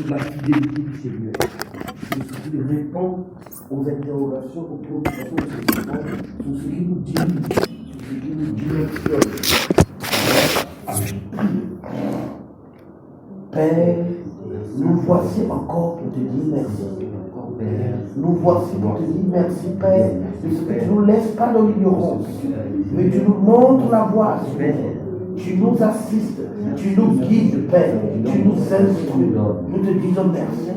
sur la fidélité du Seigneur. C'est ce qui répond aux interrogations, aux préoccupations de ce Seigneur, sur ce qui nous dirige, sur ce qui nous directionne. Père, nous voici encore pour te dire merci. Nous voici pour te dire merci, Père, de ce que tu ne nous laisses pas dans l'ignorance, mais tu nous montres la voie, tu nous assistes, tu nous guides, Père, tu nous instruis. Nous te disons merci.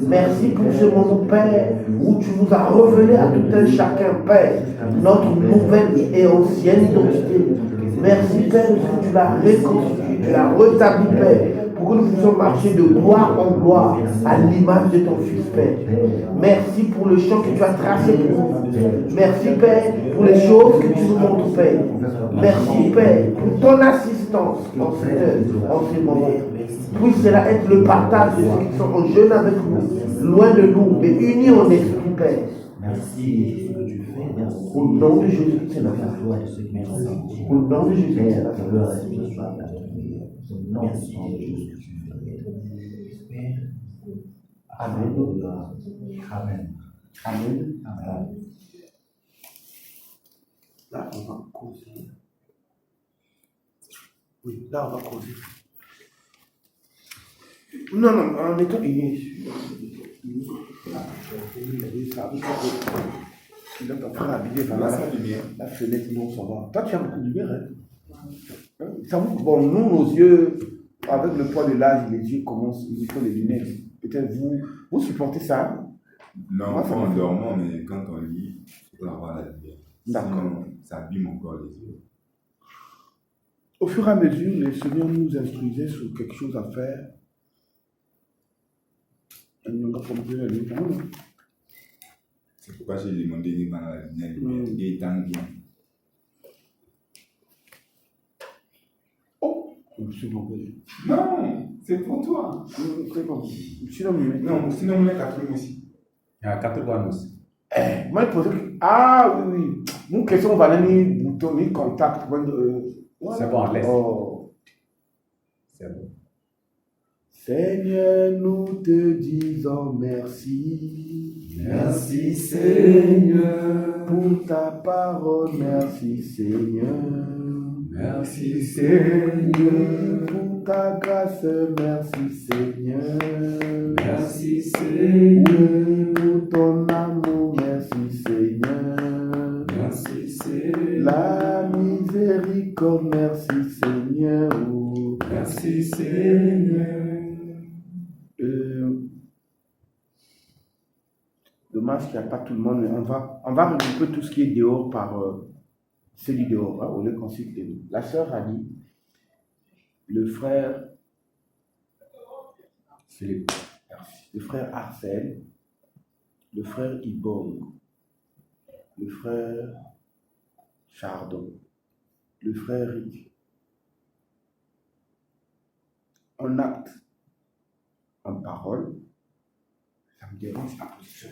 Merci pour ce moment, Père, où tu nous as révélé à tout un chacun, Père, notre nouvelle et ancienne identité. Merci, Père, parce que tu l'as reconstruit, tu l'as rétabli, Père, pour que nous puissions marcher de gloire en gloire à l'image de ton Fils, Père. Merci pour le champ que tu as tracé pour nous. Merci, Père, pour les choses que tu nous montres, Père. Merci, Père, pour ton assistance en ces moments. Puisse cela être le partage de ceux qui sont en jeûne avec nous, loin de nous, mais unis en esprit, Père. Merci pour ce que tu fais. Merci. Au nom de Jésus, c'est la Merci de ce que tu fais. Au nom de Jésus, c'est la Merci de ce que tu fais. Amen. Amen. Amen. Amen. Là, on va causer. Oui, là, on va causer. Non, en étant il est en train d'habiller par la fenêtre, non, ça va. Toi, tu as beaucoup de lumière, hein? Ça vous, bon, nous, nos yeux, avec le poids de l'âge, les yeux commencent, il faut les lunettes. Peut-être vous supportez ça? Non, moi, pas en dormant, mais quand on lit, il faut avoir la lumière. D'accord. Sinon, ça abîme encore les yeux. Au fur et à mesure, le Seigneur nous instruisait sur quelque chose à faire. C'est pourquoi j'ai demandé une lumière, des temps bien. Oh, monsieur Lambert. Non, c'est pour toi. C'est bon. Sinon, Non, sinon, on est 4 aussi. Il y a 4 aussi. moi, je posais que. Ah oui. Une question, on va aller ni bouton, ni contact. Voilà. C'est bon, laisse. Oh. C'est bon. Seigneur, nous te disons merci. Merci Seigneur. Pour ta parole, merci Seigneur. Merci Seigneur. Pour ta grâce, merci Seigneur. Merci Seigneur. Pour ton amour, merci Seigneur. Merci Seigneur. La miséricorde, merci Seigneur. Merci Seigneur. Dommage qu'il n'y a pas tout le monde, mais on va regrouper tout ce qui est dehors par celui dehors, hein, au lieu qu'on cite les deux. La sœur a dit, le frère Philippe. le frère Arcel, le frère Ibong, le frère Chardon, le frère Rick. En acte, en parole, ça me dérange la position.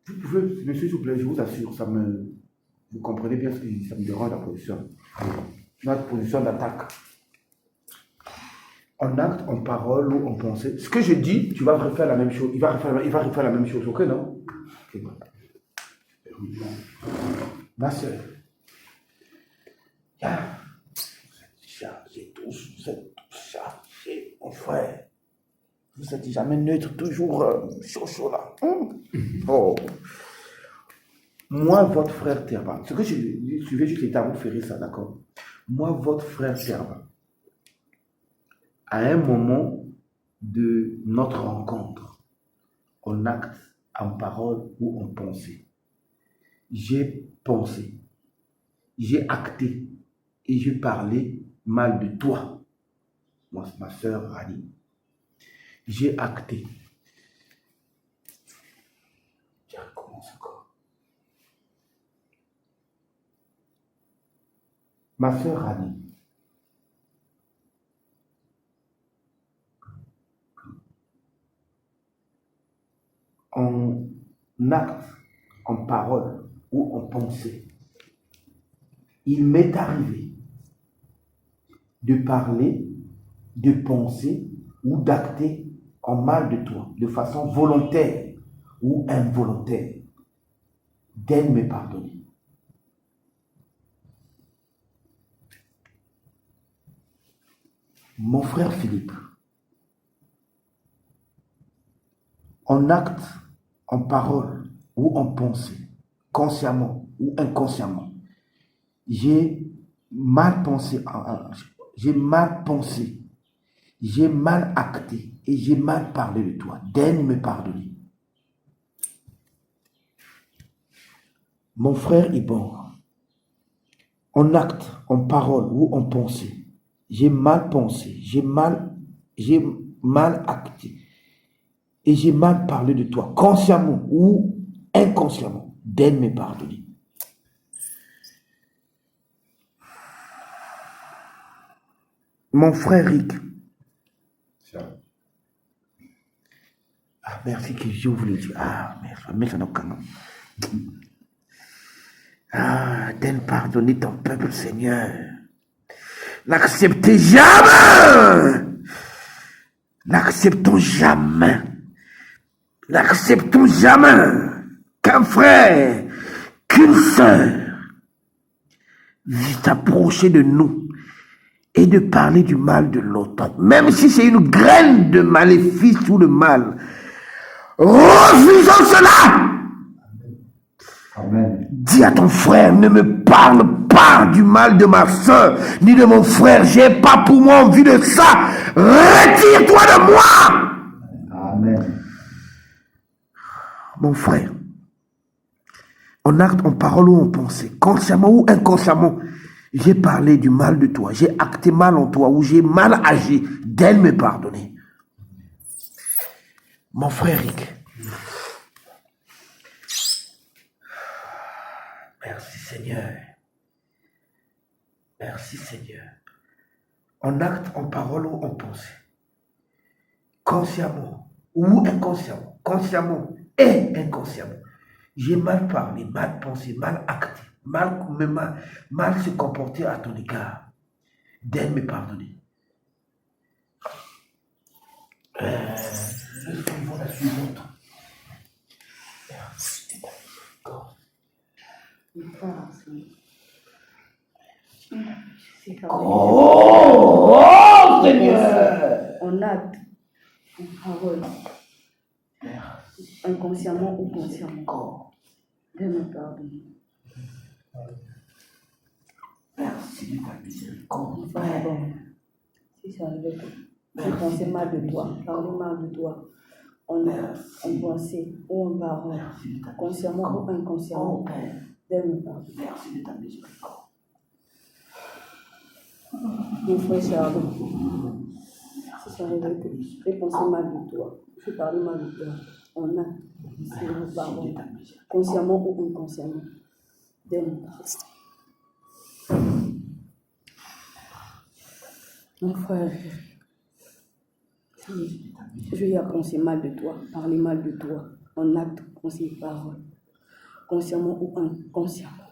Vous pouvez, monsieur, s'il vous plaît, je vous assure, vous comprenez bien ce que je dis, ça me dérange la position. Notre position d'attaque. En acte, en parole ou en pensée. Ce que je dis, tu vas refaire la même chose. Il va refaire la même chose, ok, non? Okay. Ma soeur, vous êtes chargé, tous, vous êtes chargé, mon frère. Vous êtes jamais neutre, toujours chaud là. Oh. Moi, votre frère Terba, ce que je vais juste l'état, vous ferez ça, d'accord? Moi, votre frère Terba, à un moment de notre rencontre, en acte, en parole ou en pensée, j'ai pensé, j'ai acté et j'ai parlé mal de toi, moi, ma soeur Rani. J'ai acté. Je recommence encore. Ma soeur Rani. En acte, en parole ou en pensée, il m'est arrivé de parler, de penser ou d'acter en mal de toi, de façon volontaire ou involontaire. Daigne me pardonner. Mon frère Philippe, en acte, en parole ou en pensée, consciemment ou inconsciemment, j'ai mal pensé, j'ai mal acté et j'ai mal parlé de toi. Daigne me pardonner. Mon frère Ibor, en acte, en parole ou en pensée, j'ai mal pensé, j'ai mal acté et j'ai mal parlé de toi, consciemment ou inconsciemment. Daigne me pardonner. Mon frère Rick. Ah, merci que j'ouvre les yeux. Ah, merci. Ah, daigne pardonner ton peuple, Seigneur. N'acceptons jamais qu'un frère, qu'une sœur vienne s'approcher de nous et de parler du mal de l'autre, même si c'est une graine de maléfice ou de mal. Refusons cela. Amen. Dis à ton frère, ne me parle pas du mal de ma soeur, ni de mon frère. J'ai pas pour moi envie de ça. Retire-toi de moi. Amen. Mon frère, en acte, en parole ou en pensée, consciemment ou inconsciemment, j'ai parlé du mal de toi, j'ai acté mal en toi ou j'ai mal agi. Daigne me pardonner. Mon frère Rick, merci Seigneur. Merci Seigneur. En acte, en parole ou en pensée, consciemment ou inconsciemment, consciemment et inconsciemment, j'ai mal parlé, mal pensé, mal acté, mal se comporter à ton égard. Daigne me pardonner. La suivante. Merci. Oh Seigneur! En acte, en parole, inconsciemment ou consciemment, de me pardonner. Merci de ta miséricorde. Si ça arrive, j'ai pensé mal de toi, parlé mal de toi, en acte, en pensée ou en parole, consciemment ou inconsciemment, de me pardonner. Merci de ta miséricorde. Mon frère Charles, si ça arrive, j'ai pensé mal de toi, j'ai parlé mal de toi, en acte, en parole, consciemment ou inconsciemment, de me pardonner. Mon frère, je y ai pensé mal de toi, parlé mal de toi, en acte, pensée, parole, consciemment ou inconsciemment.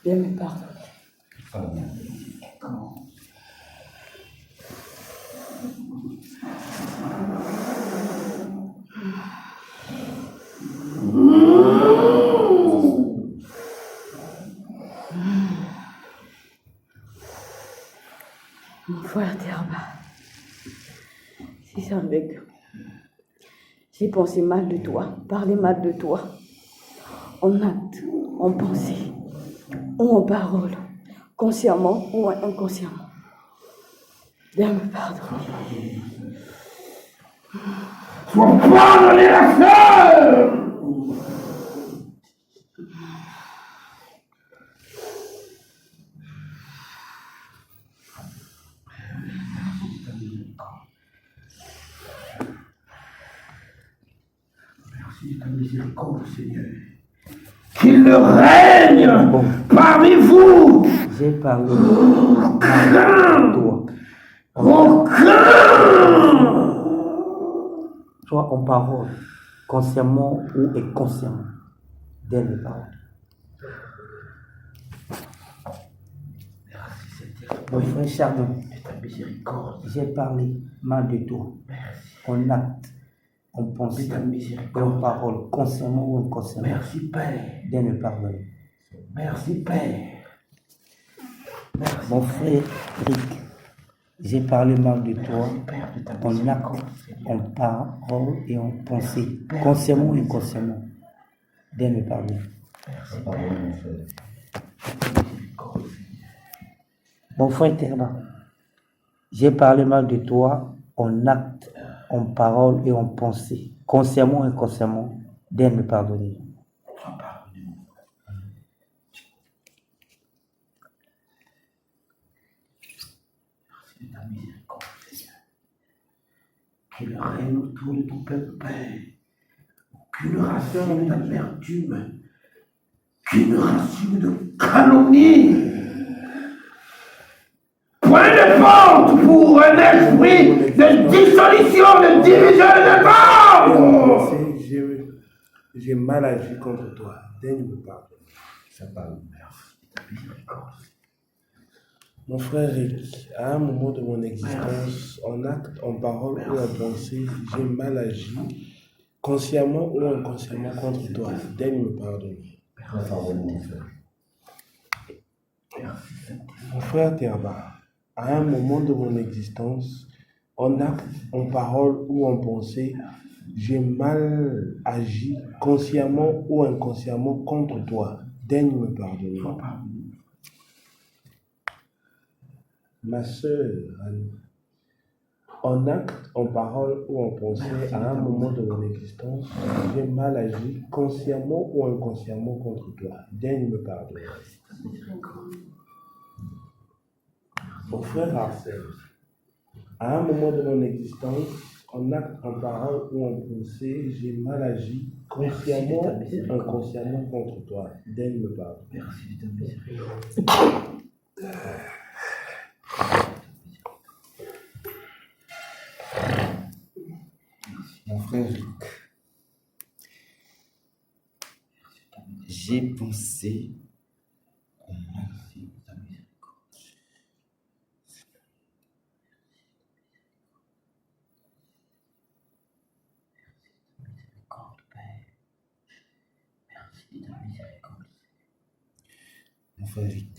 De me pardonner. Mon frère Terba, si ça avec, j'ai pensé mal de toi, parlé mal de toi, en acte, en pensée, ou en parole, consciemment ou inconsciemment. De me pardonner. Sois pardonné la sœur! Merci de ta miséricorde, Seigneur. Qu'il ne règne parmi vous J'ai parlé de toi. Soit en parole, consciemment ou inconsciemment, dès les paroles. Merci Seigneur. Mon frère Chardon, de ta miséricorde. j'ai parlé mal de toi, en acte, en pensée, De ta et en miséricorde. parole, consciemment ou inconsciemment, Merci Père. de me pardonner. Merci Père. Merci Mon frère Rick, j'ai parlé mal de toi, Père de ta en miséricorde. acte, en parole et en pensée, consciemment ou inconsciemment, de me pardonner. Merci Père. Miséricorde. Mon frère Terba, j'ai parlé mal de toi en acte, en parole et en pensée, consciemment ou inconsciemment, de me pardonner. Sois pardonné, mon frère. Merci de ta miséricorde, Seigneur. Qu'il règne autour de ton peuple, Père. Qu'une racine d'amertume, qu'une racine de calomnie. Point de porte pour un esprit de dissolution, de division et de mort. J'ai mal agi contre toi. Daigne me pardonner. Ça parle, merci de ta miséricorde. Mon frère Rick, à un moment de mon existence, en acte, en parole ou en pensée, j'ai mal agi, consciemment ou inconsciemment contre toi. Daigne me pardonner. Mon frère Terba, à un moment de mon existence, en acte, en parole ou en pensée, j'ai mal agi, consciemment ou inconsciemment contre toi. Daigne me pardonner. Ma sœur, Annie, en acte, en parole ou en pensée, à un moment de mon existence, j'ai mal agi, consciemment ou inconsciemment contre toi. Daigne me pardonner. Mon frère Arcel, à un moment de mon existence, en acte, en parole ou en pensée, j'ai mal agi, consciemment ou inconsciemment contre toi. Daigne me pardonner. Merci de ta miséricorde. Mon frère Rick, j'ai pensé en Merci de ta miséricorde. Miséricorde, Père. Merci de ta miséricorde. mon frère Rick.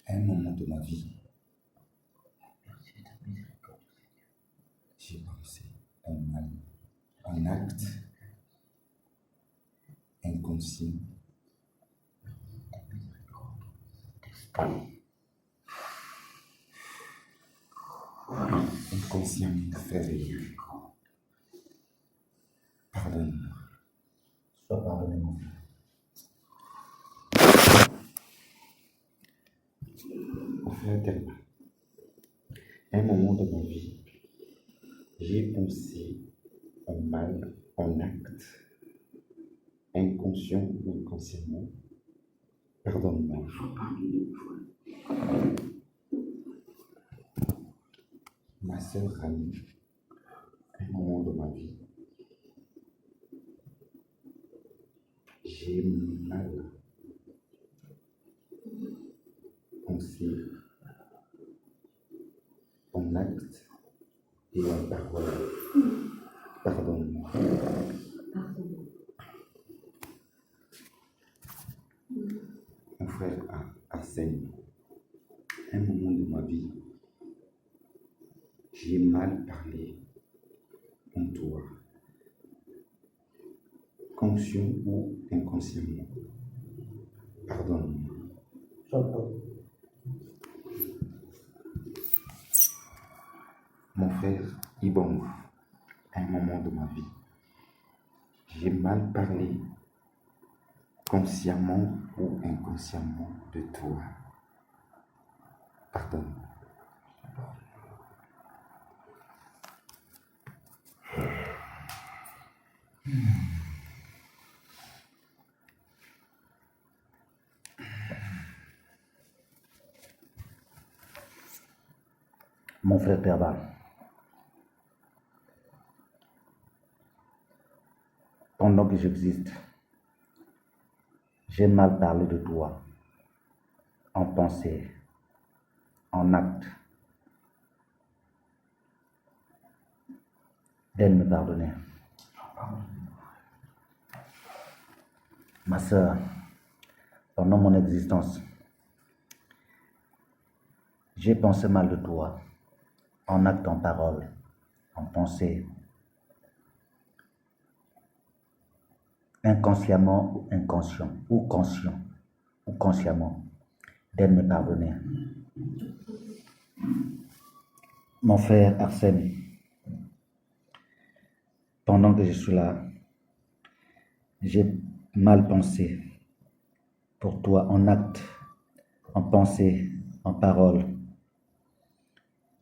À un moment de ma vie, Merci de ta miséricorde. j'ai pensé en mal, en acte, inconscient, inconsciemment, frère Rick. Pardonne-moi. Sois pardonné, mon frère. Mon frère Thelma, à un moment de ma vie, j'ai pensé en mal, en acte, inconscient ou inconsciemment. Pardonne-moi. Ma sœur Annie, à un moment de ma vie, j'ai mal pensé en acte et en parole. Pardonne-moi. Mon frère Arsène, à un moment de ma vie, j'ai mal parlé en toi, conscient ou inconsciemment. Pardonne-moi. Mon frère Ibon, à un moment de ma vie, j'ai mal parlé consciemment ou inconsciemment de toi. Pardonne-moi. Mon frère Terba, pendant que j'existe, j'ai mal parlé de toi en pensée, en acte. D'aide me pardonner. Ma sœur, pendant mon existence, j'ai pensé mal de toi, en acte, en parole, en pensée, inconsciemment ou inconscient, ou conscient, ou consciemment. D'aide me pardonner. Mon frère Arsène, pendant que je suis là, j'ai mal pensé pour toi en acte, en pensée, en parole,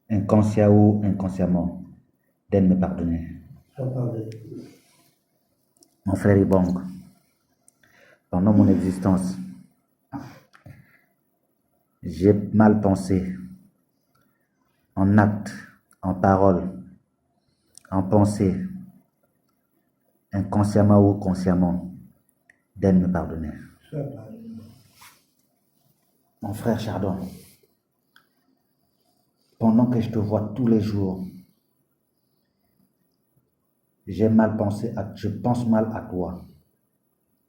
inconscient ou inconsciemment. D'aide me pardonner. Mon frère Ibong, pendant mon existence, j'ai mal pensé en acte, en parole, en pensée, inconsciemment ou consciemment. D'aide me pardonner. Mon frère Chardon, pendant que je te vois tous les jours, j'ai mal pensé, je pense mal à toi,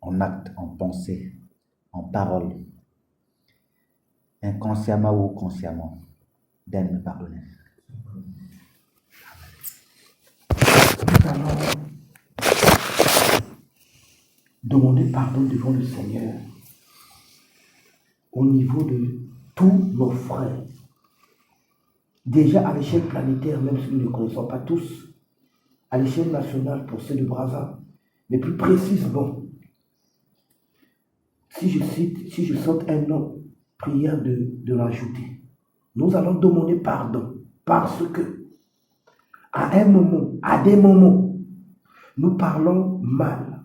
en acte, en pensée, en parole, inconsciemment ou consciemment. D'aide me pardonner. Nous allons demander pardon devant le Seigneur au niveau de tous nos frères. Déjà à l'échelle planétaire, même si nous ne les connaissons pas tous, à l'échelle nationale pour ceux de Brazza, mais plus précisément, si je saute un nom, prière de l'ajouter. Nous allons demander pardon parce que à un moment, à des moments, nous parlons mal,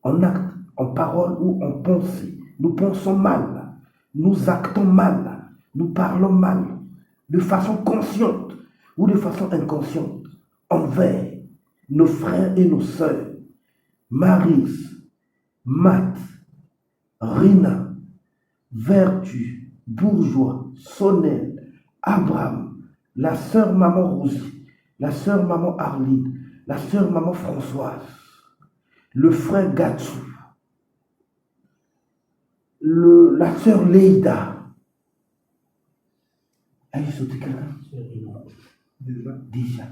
en acte, en parole ou en pensée. Nous pensons mal, nous actons mal, nous parlons mal, de façon consciente ou de façon inconsciente, envers nos frères et nos sœurs, Maris, Matt, Rina, Vertu, Bourgeois, Sonel, Abraham, la sœur maman Rosie, la sœur maman Arline, la sœur maman Françoise, le frère Gatsou, la sœur Leïda. Elle est sauté quelqu'un? Déjà.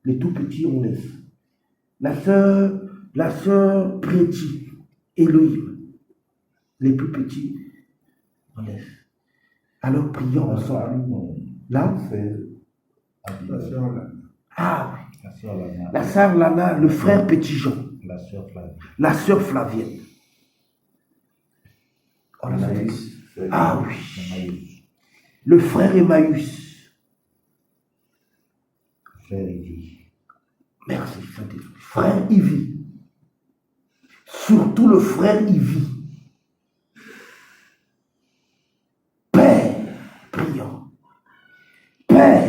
Les tout petits, on laisse. La sœur Préti, Elohim. Les plus petits, on laisse. Alors prions ensemble. Là, La sœur Lana. ah oui. La sœur Lana, le frère Petit Jean. La sœur Flavie. La sœur Flavienne. Oh, ah oui. Le frère Emmaüs. Frère Ivy. Merci, Saint-Esprit. Frère Ivy. Surtout le frère Ivy. Père, prions. Père,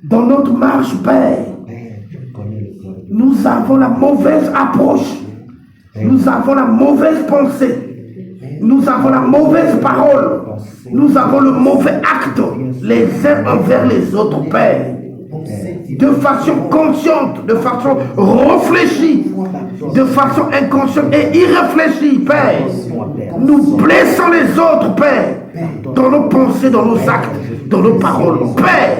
dans notre marche, Père, nous avons la mauvaise approche. Nous avons la mauvaise pensée. Nous avons la mauvaise parole. Nous avons le mauvais acte, les uns envers les autres, Père. De façon consciente, de façon réfléchie, de façon inconsciente et irréfléchie, Père. Nous blessons les autres, Père, dans nos pensées, dans nos actes, dans nos paroles, Père.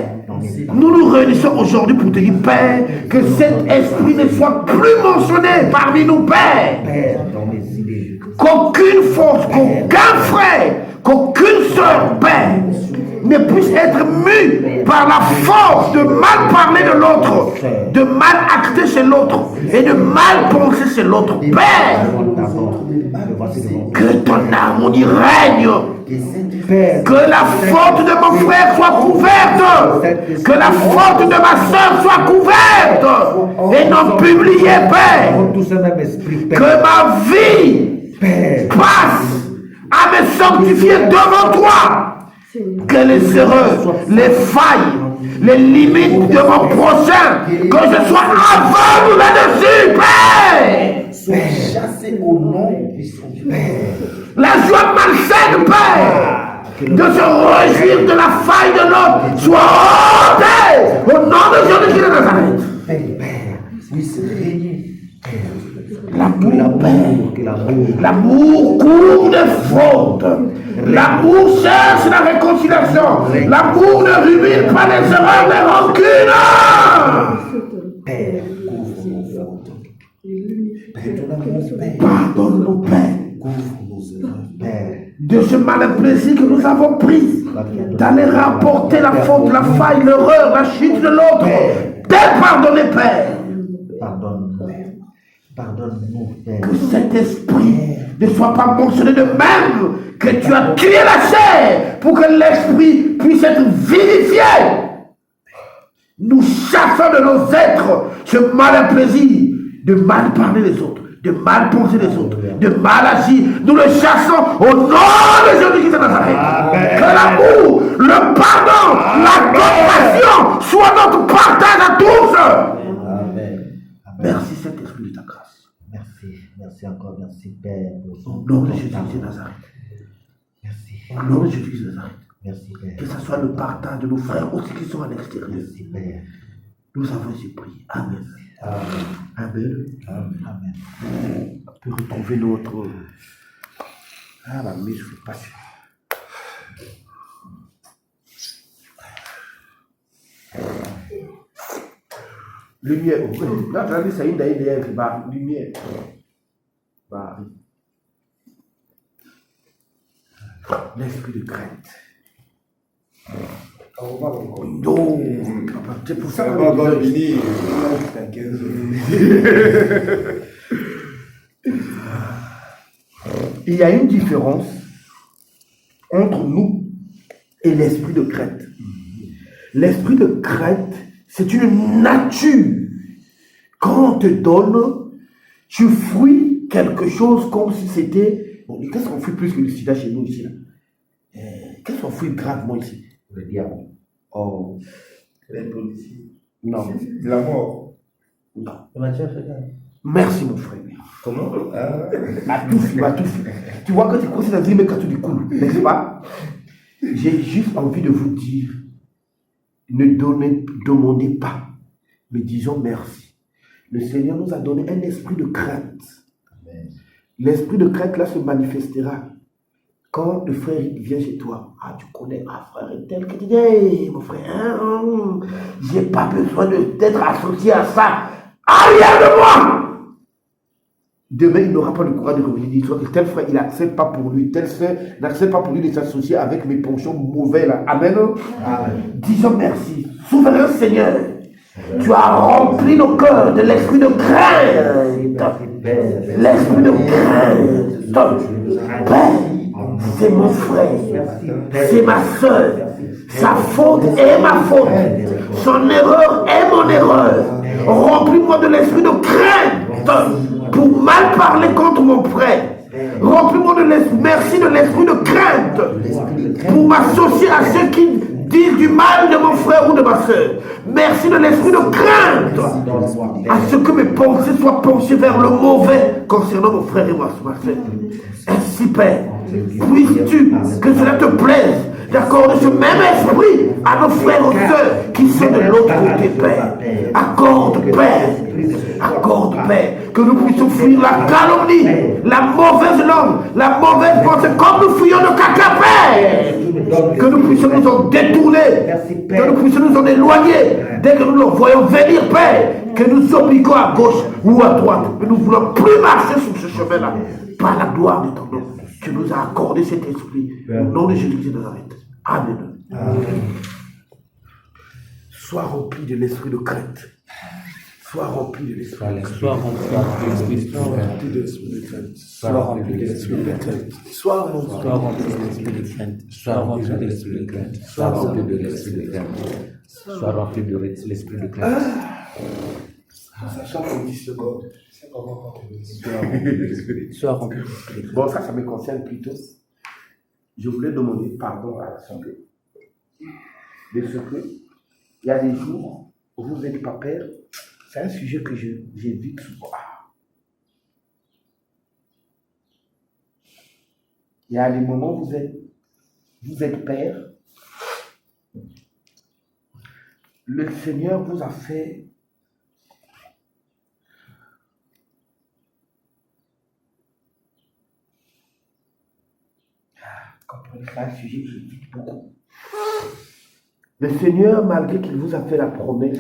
Nous nous réunissons aujourd'hui pour te dire, Père, que cet esprit ne soit plus mentionné parmi nous, Père. Qu'aucune force, qu'aucun frère, qu'aucune sœur, Père, ne puisse être mue par la force de mal parler de l'autre, de mal acter chez l'autre et de mal penser chez l'autre. Père, que ton harmonie règne. Que la faute de mon frère soit couverte. Que la faute de ma soeur soit couverte. Et non publiée, Père. Que ma vie passe à me sanctifier devant toi. Que les erreurs, les failles, les limites de mon prochain, que je sois aveugle là-dessus, Père. soient chassés au nom puissant du Père. La joie malsaine, Père, de se réjouir de la faille de l'autre, soit ôtée au nom de Jésus-Christ de Nazareth. Père, puisse régner. L'amour, Père, l'amour couvre des fautes. L'amour cherche la réconciliation. L'amour ne rumine pas les erreurs, les rancunes. Père, couvre nos fautes. Pardonne-nous, Père. Couvre nos erreurs, Père. De ce malin plaisir que nous avons pris d'aller rapporter la faute, la faille, l'erreur, la chute de l'autre. T'es pardonné, Père. Pardonne-nous, Père. Pardonne-nous, Père. Que cet esprit ne soit pas mentionné de même que tu as tué la chair pour que l'esprit puisse être vivifié. Nous chassons de nos êtres ce malin plaisir de mal parler les autres, de mal penser les autres, de mal agir. Nous le chassons au nom de Jésus-Christ de Nazareth. Que l'amour, le pardon, la compassion soit notre partage à tous. Amen. Merci Saint-Esprit de ta grâce. Merci encore, merci Père. Au nom de Jésus-Christ de Nazareth. Merci. Au nom de Jésus-Christ de Nazareth. Merci Père. Que ce soit le partage de nos frères aussi qui sont à l'extérieur. Merci Père. Nous avons ainsi prié. Amen. Amen. Amen. Amen. On peut retrouver notre. Ah, ma mise, je ne fais pas sûr. Lumière. Là, tu as dit, c'est une idée qui va. Lumière. L'esprit de crainte. Non, c'est pour ça que il y a une différence entre nous et l'esprit de crainte. L'esprit de crainte, c'est une nature. Quand on te donne, tu fuis quelque chose comme si c'était... Bon, qu'est-ce qu'on fuit plus que le sida chez nous ici là? Qu'est-ce qu'on fuit gravement ici? Le diable. Oh. Les policiers. Non. La mort. Non. Merci mon frère. Comment? À tout fuir. Tu vois que tu commences à dire mais quand tu découles, n'est-ce pas? J'ai juste envie de vous dire, ne demandez pas, mais disons merci. Le Seigneur nous a donné un esprit de crainte. L'esprit de crainte là se manifestera quand le frère vient chez toi. Ah, tu connais un frère tel que tu dis, hey, mon frère, j'ai pas besoin d'être associé à ça. Arrière de moi! Demain, il n'aura pas le courage de revenir dire que tel frère, il n'accepte pas pour lui, tel frère n'accepte pas pour lui de s'associer avec mes penchants mauvais là. Amen. Amen. Disons merci. Souverain Seigneur, tu as rempli nos cœurs de l'esprit de crainte. L'esprit de crainte. Père, c'est mon frère, c'est ma soeur. Sa faute est ma faute. Son erreur est mon erreur. Remplis-moi de l'esprit de crainte pour mal parler contre mon frère. Remplis-moi de l'esprit, merci de l'esprit de crainte pour m'associer à ceux qui disent du mal de mon frère ou de ma soeur. Merci de l'esprit de crainte à ce que mes pensées soient penchées vers le mauvais concernant mon frère et ma soeur. Ainsi, Père, puisses-tu que cela te plaise d'accorder ce même esprit à nos frères et sœurs qui sont de l'autre côté, Père. Accorde, Père, que nous puissions fuir la calomnie, la mauvaise langue, la mauvaise pensée, comme nous fuyons le caca, Père. Que nous puissions nous en détourner, que nous puissions nous en éloigner, dès que nous le voyons venir, Père, que nous obligeons à gauche ou à droite, que nous ne voulons plus marcher sur ce chemin-là, par la gloire de ton nom. Tu nous as accordé cet esprit, au nom de Jésus-Christ de Nazareth. Amen. Sois rempli de l'esprit de crainte. Sois rempli de l'esprit de crainte. Sois rempli de l'esprit de crainte. Sois rempli de l'esprit de crainte. Sois rempli de l'esprit de crainte. Sois rempli de l'esprit de crainte. Sois rempli de l'esprit de crainte. Sois rempli de l'esprit de crainte. Sachant qu'on 10 secondes. Sois rempli de l'esprit de crainte. Bon, ça me concerne plutôt. Je voulais demander pardon à l'Assemblée. De ce que, il y a des jours où vous n'êtes pas père. C'est un sujet que j'évite souvent. Il y a des moments où vous êtes père. Le Seigneur vous a fait comprenez, c'est un sujet que je dis beaucoup. Le Seigneur, malgré qu'il vous a fait la promesse,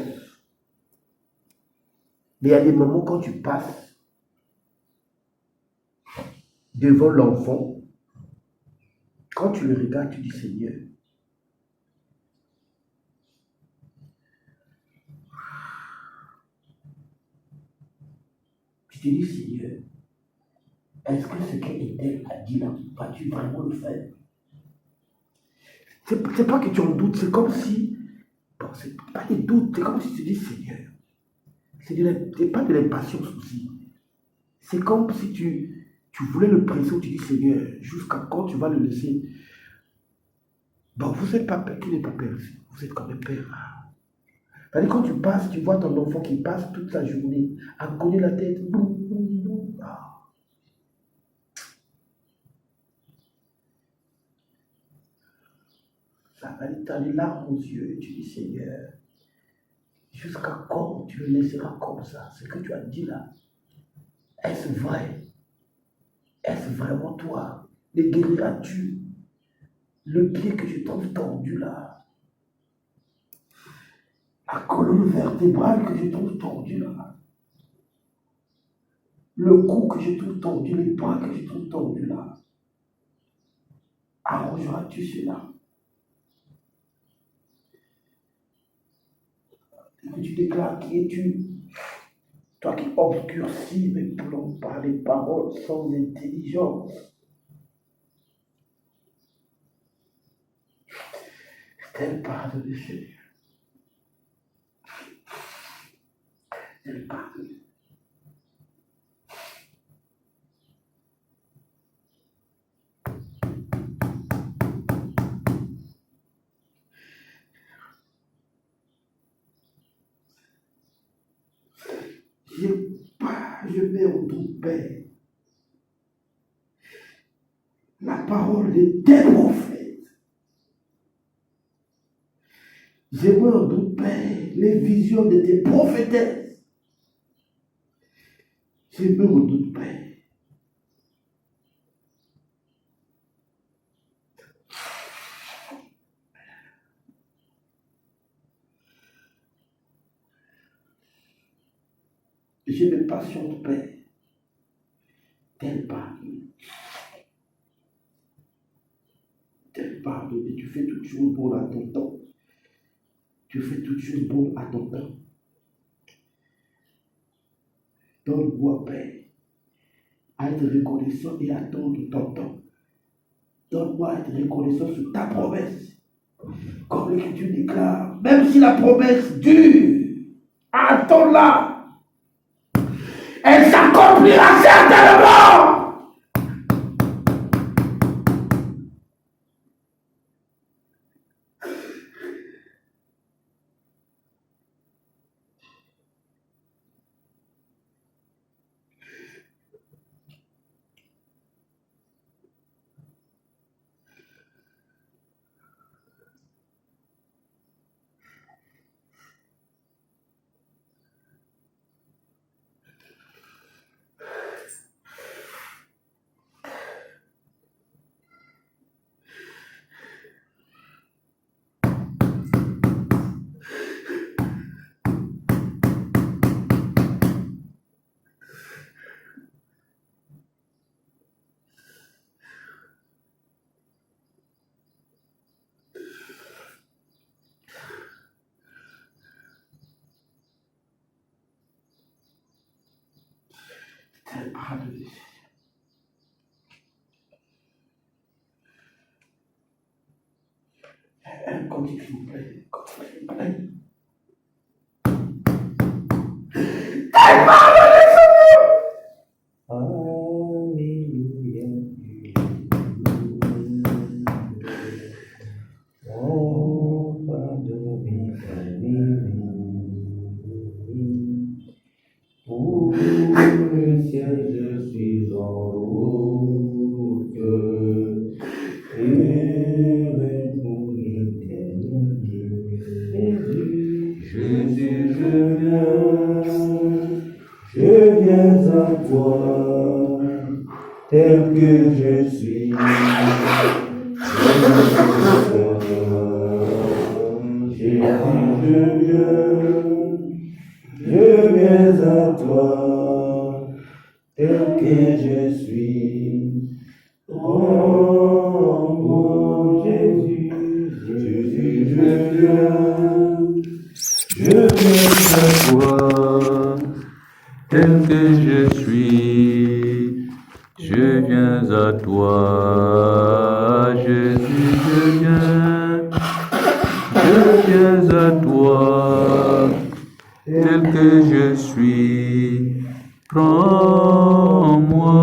mais il y a des moments quand tu passes devant l'enfant, quand tu le regardes, tu dis Seigneur, tu te dis Seigneur, est-ce que ce qu'Étel a dit là, vas-tu vraiment le faire? C'est pas que tu en doutes, c'est comme si, bon, c'est pas des doutes, c'est comme si tu dis Seigneur. C'est pas de l'impatience aussi. C'est comme si tu voulais le presser ou tu dis Seigneur, jusqu'à quand tu vas le laisser. Bon, vous n'êtes pas père, qui n'est pas père ici? Vous êtes quand même père. C'est-à-dire, quand tu passes, tu vois ton enfant qui passe toute la journée à cogner la tête. Ça va être les larmes aux yeux. Tu dis Seigneur, jusqu'à quand tu le laisseras comme ça? Ce que tu as dit là, est-ce vrai? Est-ce vraiment toi? Les guériras-tu? Le pied que je trouve tordu là, la colonne vertébrale que je trouve tordue là, le cou que je trouve tordu, les bras que je trouve tordus là, arrangeras-tu cela? Et tu déclares qui es-tu? Toi qui obscurcis mes plans par les paroles sans intelligence. Tel pardonne, Seigneur. Tel pardonne. Je mets en doute, Père, la parole de tes prophètes. Je mets en doute, Père, les visions de tes prophétesses. Je mets en doute, Père. Je me patiente, Père. Tel pardonne. Tel pardonne. Et tu fais toutes choses bonnes à ton temps. Tu fais toutes choses bonnes à ton temps. Donne-moi, Père, à être reconnaissant et attendre ton temps. Donne-moi à être reconnaissant sur ta promesse. Comme l'Écriture déclare, même si la promesse dure, attends-la. Elle s'accomplira certainement. Tel pardonne. Un cantique, s'il vous plaît. S'il vous plaît. Tel pardonne, Seigneur. Alléluia. Oh, pardonne, pour le ciel, je suis en route. toi, tel que je suis. Je viens à toi, tel que je suis. Oh mon Jésus, Jésus, je viens à toi, tel que je suis. Je viens à toi, Jésus, je viens à toi, tel que je suis. Prends-moi.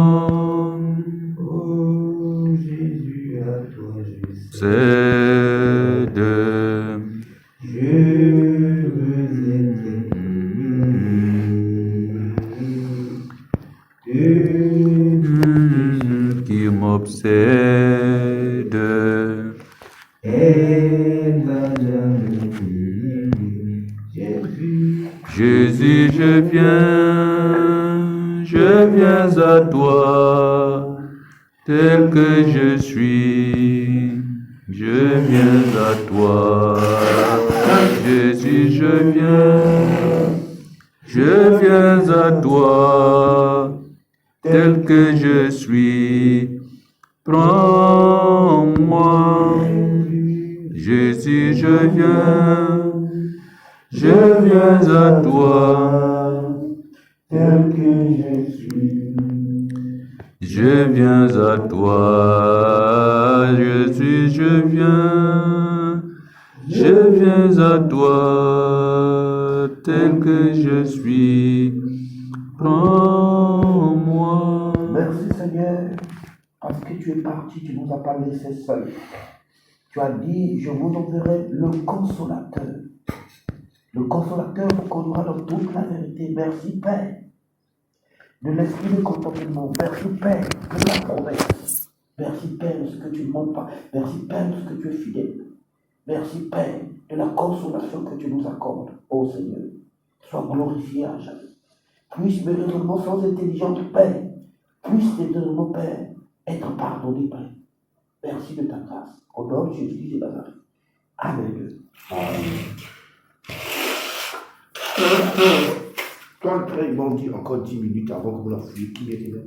Oh Jésus, à toi je cède. Je veux être qui m'obsède. Jésus, je viens à toi, tel que je suis. Je viens à toi, Jésus, je viens à toi, tel que je suis. Prends-moi, Jésus, je viens à toi, tel que je suis. Je viens à toi, Jésus, je viens à toi, tel que je suis. Prends-moi. Merci Seigneur, parce que tu es parti, tu ne nous as pas laissés seuls. Tu as dit, je vous enverrai le consolateur. Le consolateur vous conduira dans toute la vérité. Merci Père, de l'esprit de contentement. Merci Père, de la promesse. Merci Père de ce que tu ne mens pas. Merci Père de ce que tu es fidèle. Merci Père de la consolation que tu nous accordes. Ô Seigneur, sois glorifié à jamais. Puisse mes raisonnements sans intelligence, Père, puisse tes raisonnements, Père, être pardonnés, Père. Merci de ta grâce. Au nom de Jésus de Nazareth. Amen. Quand le train m'a dit encore 10 minutes avant que vous la fouillez, qui était là?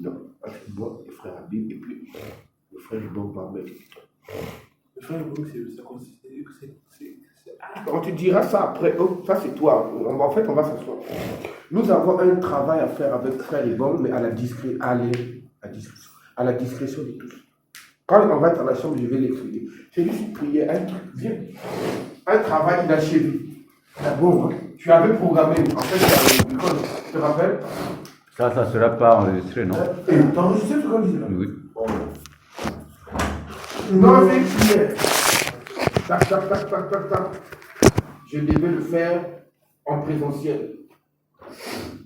Non, moi, le frère Abib et puis le frère Ibon Barber. Le frère Ibon, on te dira ça après. Oh, ça c'est toi. En fait, on va s'asseoir. Nous avons un travail à faire avec frère Ibon, mais à la discrétion de tous. Quand on va être à la chambre, je vais l'expliquer. J'ai juste prié un truc, viens. Un travail inachevé. D'abord, hein, tu avais programmé, en fait, tu te rappelles? Ça ne sera pas enregistré, non? T'as enregistré ce qu'on dit là? Oui. Bon. Non, avec prière. Tac, tac, tac, tac, tac, tac. Je devais le faire en présentiel.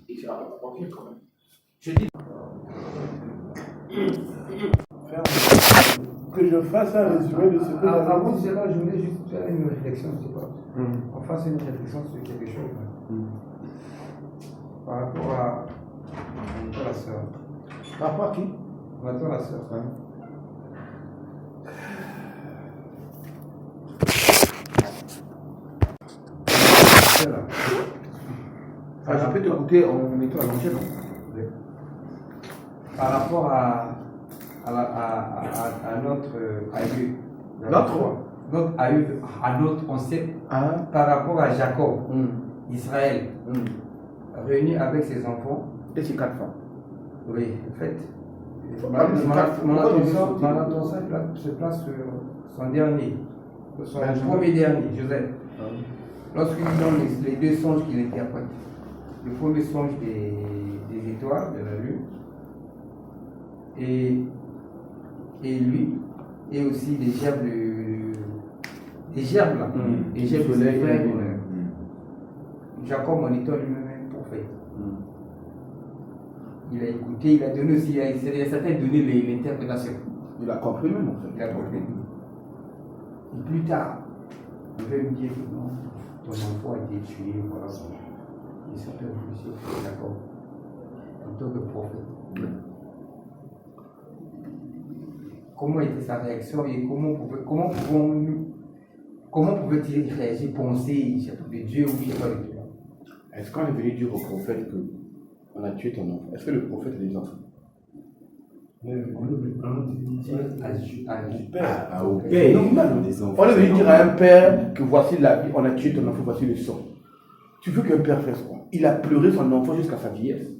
Et c'est tranquille quand même. J'ai dit. Que je fasse un résumé de ce que avant cela, je voulais juste faire une réflexion, je sais pas. On fasse une réflexion sur quelque chose. Par rapport à la soeur. Par rapport à qui? Par rapport à la soeur. Je peux t'écouter en mettant à l'enchaînement. Par rapport à notre aïeux. À notre ancêtre, par rapport à Jacob, Israël, réuni avec ses enfants. Et ses 4 femmes. Oui, en fait, mon attention se place sur son dernier, son premier dernier, Joseph. Lorsqu'il donne les 2 songes qu'il interprète. Le premier songe des étoiles, de la lune, et lui, et aussi des gerbes là, des gerbes de frères. Jacob en étant lui-même un prophète. Il a écouté, il a donné aussi, il a certains donné l'interprétation. Il a compris même en fait. Il a compris. Et plus tard, il veut me dire que non, ton enfant a été tué, voilà. Et ça peut réfléchir, d'accord, en tant que prophète. Comment était sa réaction et comment pouvait-il réagir, penser, je sais pas, de Dieu ou je sais pas de Dieu? Est-ce qu'on est venu dire au prophète qu'on a tué ton enfant? Est-ce que le prophète a des enfants? On est venu dire Au père. normal, les enfants. On est venu dire à un père que voici la vie, on a tué ton enfant, voici le sang. Tu veux qu'un père fasse quoi? Il a pleuré son enfant jusqu'à sa vieillesse.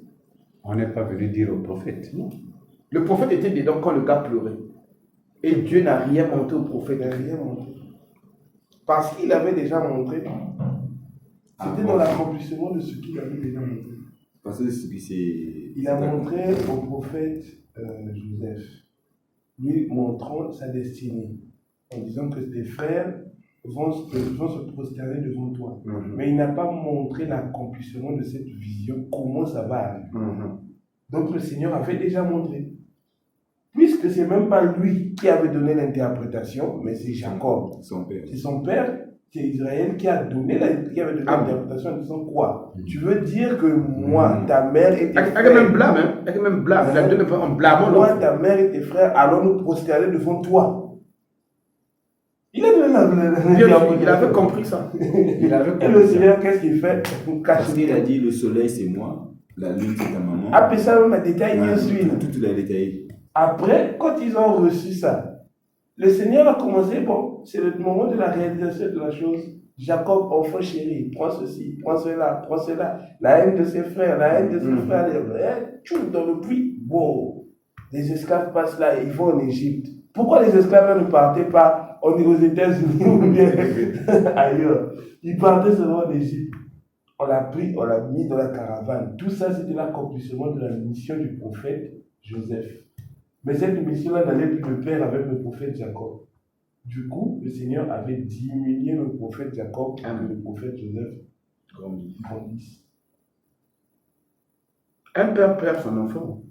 On n'est pas venu dire au prophète. Non. Le prophète était dedans quand le gars pleurait. Et Dieu n'a rien montré au prophète. Il n'a rien montré. Parce qu'il avait déjà montré. C'était dans l'accomplissement de ce qu'il avait déjà montré. Parce que c'est. Il a montré au prophète Joseph, lui montrant sa destinée, en disant que tes frères vont se prosterner devant toi. Mais il n'a pas montré l'accomplissement de cette vision, comment ça va arriver. Donc le Seigneur avait déjà montré. Puisque c'est même pas lui qui avait donné l'interprétation, mais c'est Jacob. Son père. C'est son père, c'est Israël qui avait donné l'interprétation en disant quoi? Tu veux dire que moi, ta mère et tes frères... Avec même blâme, hein? Avec même blâme. Il a donné en blâmant. Moi, ta mère et tes frères allons nous prosterner devant toi. Il a donné Il avait compris ça. Et le Seigneur, qu'est-ce qu'il fait? Parce qu'il a dit le soleil c'est moi, la lune c'est ta maman. Après ça, même un détail bien sûr. Tout l'a détaillé. Après, quand ils ont reçu ça, le Seigneur a commencé, bon, c'est le moment de la réalisation de la chose. Jacob, enfant chéri, prends ceci, prends cela, prends cela. La haine de ses frères, la haine de ses frères, tout dans le puits. Bon, les esclaves passent là et ils vont en Égypte. Pourquoi les esclaves ne partaient pas aux États-Unis ou bien ailleurs? Ils partaient seulement en Égypte. On l'a pris, on l'a mis dans la caravane. Tout ça, c'était l'accomplissement de la mission du prophète Joseph. Mais cette mission-là n'allait plus de pair avec le prophète Jacob. Du coup, le Seigneur avait diminué le prophète Jacob pour que le prophète Joseph grandisse. Un père perd son enfant.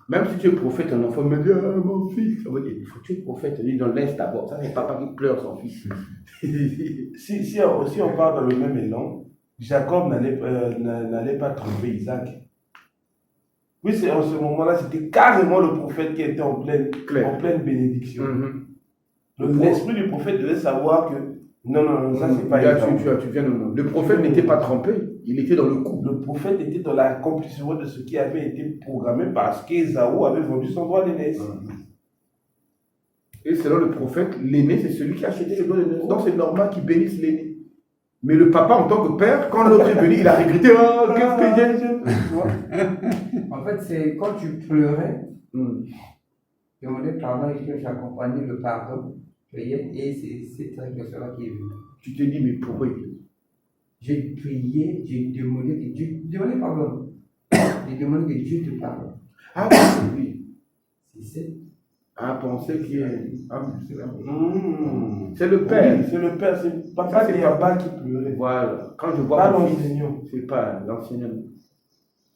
Même si tu es prophète, ton enfant me dit mon fils. On va dire, il faut que tu es prophète. Il dit dans l'Est d'abord. Ça, c'est papa qui pleure son fils. si on part dans le même élan, Jacob n'allait pas tromper Isaac. Oui, c'est en ce moment-là, c'était carrément le prophète qui était en pleine bénédiction. L'esprit du prophète devait savoir que non, ça c'est pas tu viens de... Le prophète n'était pas trompé, il était dans le coup. Le prophète était dans l'accomplissement de ce qui avait été programmé parce qu'Ésaü avait vendu son droit d'aînesse. Et selon le prophète, l'aîné c'est celui qui a acheté le droit d'aînesse. Donc c'est normal qu'il bénisse l'aîné. Mais le papa, en tant que père, quand l'autre est venu, il a regretté. Oh, qu'est-ce que j'ai? En fait, c'est quand tu pleurais, demandais pardon et que j'accompagnais le pardon, et c'est cette réflexion-là qui est venue. Tu te dis, mais pourquoi il pleure? J'ai prié, j'ai demandé que Dieu. Demandé pardon. J'ai demandé que Dieu te pardonne. Ah oui. C'est penser qu'il est. C'est le père. Oui, c'est le père, c'est papa, c'est papa qui pleurait. Voilà. Quand je vois pas mon fils, l'enseignant. c'est pas l'enseignant.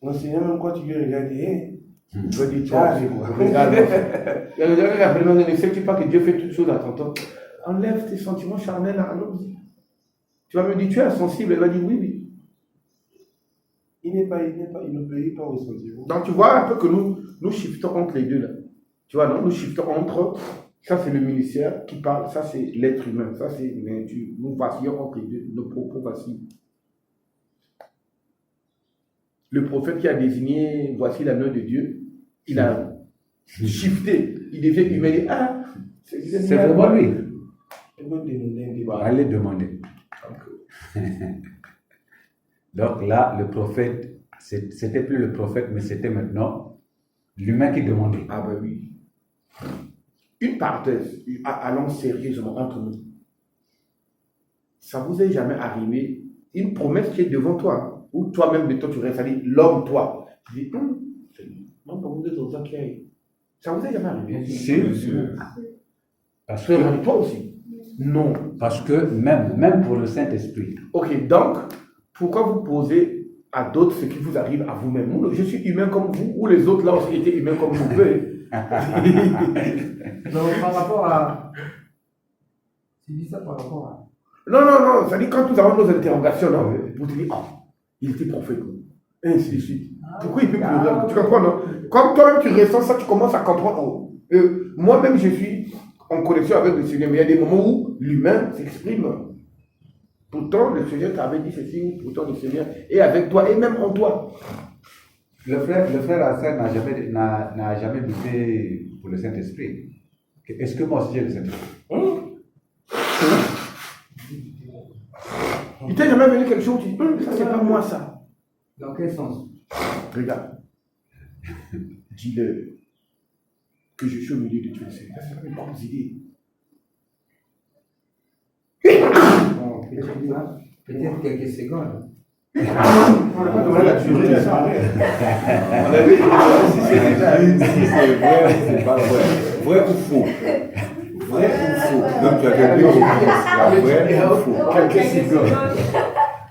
L'enseignant, même quand tu lui regardes, je veux dire, regarde. Il ne sais pas que Dieu fait toutes choses à ton temps. Enlève tes sentiments charnels à l'autre. Tu vas me dire, tu es insensible. Elle va dire oui. Il n'obéit pas aux sentiments. Donc tu vois un peu que nous shiftons entre les deux là. Tu vois, non, nous shiftons entre, ça c'est le ministère qui parle, ça c'est l'être humain, ça c'est, nous vacillons entre les deux, nos propos vacillent. Le prophète qui a désigné, voici l'agneau de Dieu, il a shifté, il devient humain, il dit, c'est vraiment lui. Allez demander. Donc là, le prophète, c'était plus le prophète, mais c'était maintenant l'humain qui demandait. Ah ben oui. Une parenthèse, allons sérieusement entre nous. Ça vous est jamais arrivé une promesse qui est devant toi, ou toi-même de toi tu restes, c'est-à-dire l'homme toi, tu dis, ça vous est jamais arrivé? Sûr. Parce que toi aussi. Non. Parce que même pour le Saint-Esprit. Ok, donc, pourquoi vous posez à d'autres ce qui vous arrive à vous-même? Je suis humain comme vous, ou les autres là aussi étaient humains comme vous. Donc, par rapport à. Tu dis ça par rapport à. Non, ça dit quand nous avons nos interrogations, non, vous dites, il était prophète, et ainsi de suite. Pourquoi il peut pleurer? Tu comprends, non? Comme toi-même tu ressens ça, tu commences à comprendre. Moi-même, je suis en connexion avec le Seigneur, mais il y a des moments où l'humain s'exprime. Pourtant, le Seigneur t'avait dit ceci, pourtant le Seigneur est avec toi et même en toi. Le frère Hassan n'a jamais lutté pour le Saint-Esprit. Est-ce que moi aussi j'ai le Saint-Esprit? Il t'est jamais venu quelque chose, tu dis, ça c'est pas moi ça. Dans quel sens? Regarde. Dis-le que je suis au milieu de Dieu. Ça c'est mes propres idées. Peut-être quelques secondes. On n'a pas demandé la durée de ça. On avait dit si c'est vrai ou c'est pas vrai. Vrai ou faux? Vrai ou faux? Donc tu as fait deux choses. Il y a vrai ou faux. Quelques secondes.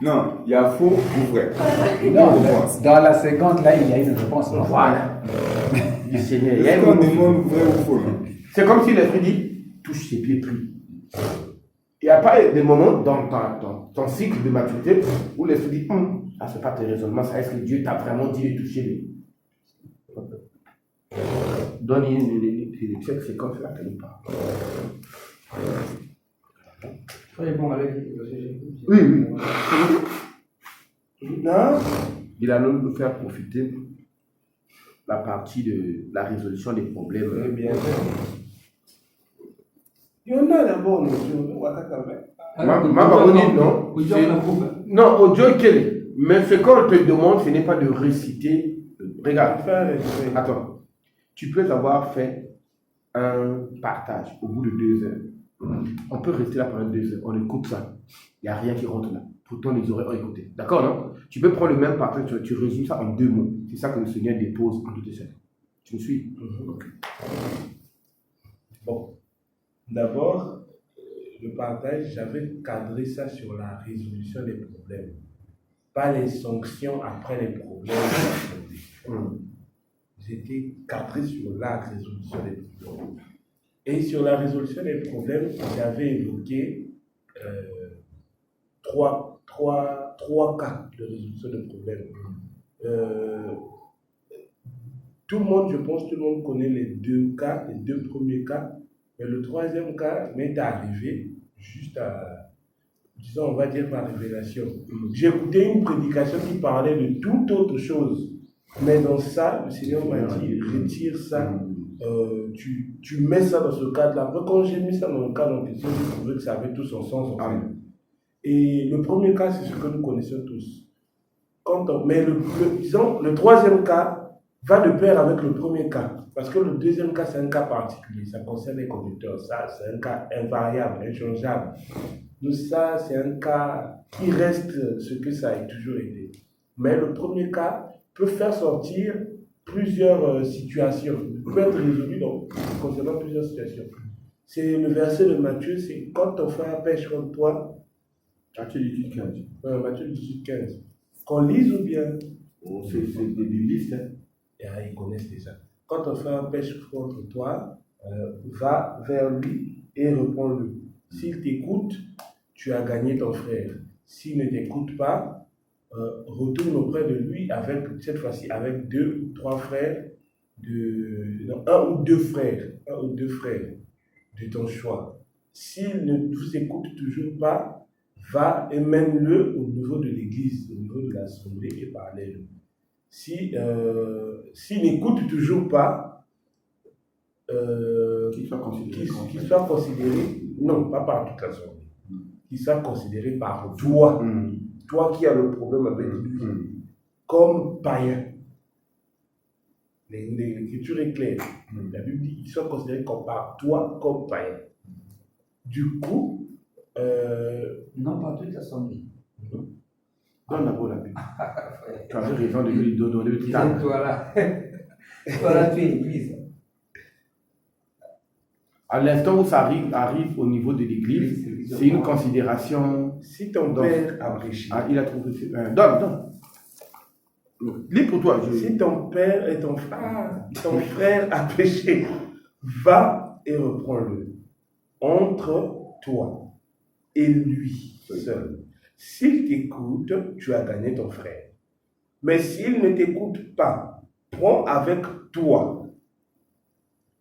Non, il y a faux ou vrai. Non, dans la seconde, là, il y a une réponse. Voilà. Du Seigneur. Est-ce qu'on demande vrai ou faux? C'est comme si l'esprit dit, touche ses pieds pris. Il n'y a pas des moments dans ton cycle de maturité où l'esprit dit, c'est pas tes raisonnements, ça est-ce que Dieu t'a vraiment dit de toucher lui? Donne une séquence là qu'elle parle. Soyez bon avec le sujet. Oui. Non. Il a nous faire profiter la partie de la résolution des problèmes. Eh bien, il y en a d'abord, monsieur. Non. Non, audio quel? Mais ce qu'on te demande, ce n'est pas de réciter. Regarde. Attends. Tu peux avoir fait un partage au bout de 2 heures. On peut rester là pendant 2 heures. On écoute ça. Il n'y a rien qui rentre là. Pourtant, les oreilles ont écouté. D'accord, non? Tu peux prendre le même partage, tu résumes ça en 2 mots. C'est ça que le Seigneur dépose en toutes les choses. Tu me suis? Okay. Bon. D'abord, le partage, j'avais cadré ça sur la résolution des problèmes. Pas les sanctions après les problèmes. J'étais cadré sur la résolution des problèmes. Et sur la résolution des problèmes, j'avais évoqué 3 cas de résolution de problèmes. Tout le monde connaît les 2 cas, les 2 premiers cas. Mais le 3e cas m'est arrivé juste à, disons, on va dire par révélation. J'ai écouté une prédication qui parlait de toute autre chose. Mais dans ça, le Seigneur m'a dit, retire ça, tu mets ça dans ce cadre-là. Après, quand j'ai mis ça dans le cadre en question, j'ai trouvé que ça avait tout son sens. Et le premier cas, c'est ce que nous connaissons tous. Mais le 3e cas va de pair avec le premier cas. Parce que le 2e cas, c'est un cas particulier. Ça concerne les conducteurs. Ça, c'est un cas invariable, inchangeable. Donc ça, c'est un cas qui reste ce que ça a toujours été. Mais le premier cas peut faire sortir plusieurs situations. Il peut être résolu concernant plusieurs situations. C'est le verset de Matthieu, c'est quand ton frère pêche contre toi. Matthieu 18:15. Matthieu 18:15. Qu'on lise ou bien? C'est des biblistes. Ils connaissent déjà. Quand ton frère pêche contre toi, va vers lui et reprends-le. S'il t'écoute, tu as gagné ton frère. S'il ne t'écoute pas, retourne auprès de lui cette fois-ci avec 2 ou 3 frères, 1 ou 2 frères de ton choix. S'il ne vous écoute toujours pas, va et mène-le au niveau de l'église, au niveau de l'assemblée et parlez-le. S'il n'écoute toujours pas, qu'il soit considéré, non, pas par toute l'assemblée, qu'il soit considéré par toi, toi qui as le problème avec lui, comme païen. L'écriture est claire. La Bible dit qu'il soit considéré par toi comme païen. Du coup, non, pas toute l'assemblée. Donne d'abord la Bible. Tu avais raison de lui donner le temps. Voilà, tu es l'église. À l'instant où ça arrive au niveau de l'église, c'est une considération. Si ton père a prêché. Il a trouvé. Donne. Lis pour toi. Si ton père et ton frère a péché, va et reprends-le entre toi. et lui seul. S'il t'écoute, tu as gagné ton frère. Mais s'il ne t'écoute pas, prends avec toi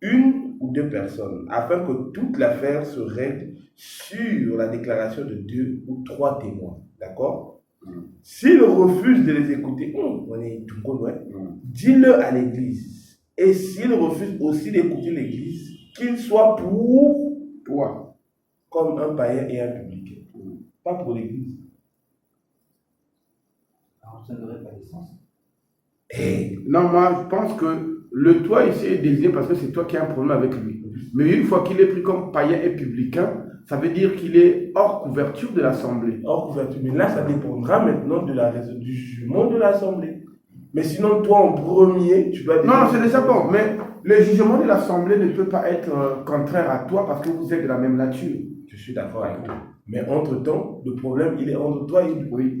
une ou deux personnes afin que toute l'affaire se règle sur la déclaration de 2 ou 3 témoins. D'accord? S'il refuse de les écouter, on est tout con, ouais. Dis-le à l'église. Et s'il refuse aussi d'écouter l'église, qu'il soit pour toi, comme un païen et un publicain. Pas pour l'église. Alors, ça n'aurait pas de sens. Non, moi, je pense que le toi ici est désigné parce que c'est toi qui as un problème avec lui. Mais une fois qu'il est pris comme païen et publicain, ça veut dire qu'il est hors couverture de l'Assemblée. Hors couverture. Mais là, ça dépendra maintenant du jugement de l'Assemblée. Mais sinon, toi, en premier, tu vas... Non, c'est déjà bon. Mais le jugement de l'Assemblée ne peut pas être contraire à toi parce que vous êtes de la même nature. Je suis d'accord avec toi. Mais entre-temps, le problème, il est entre toi et lui. Oui.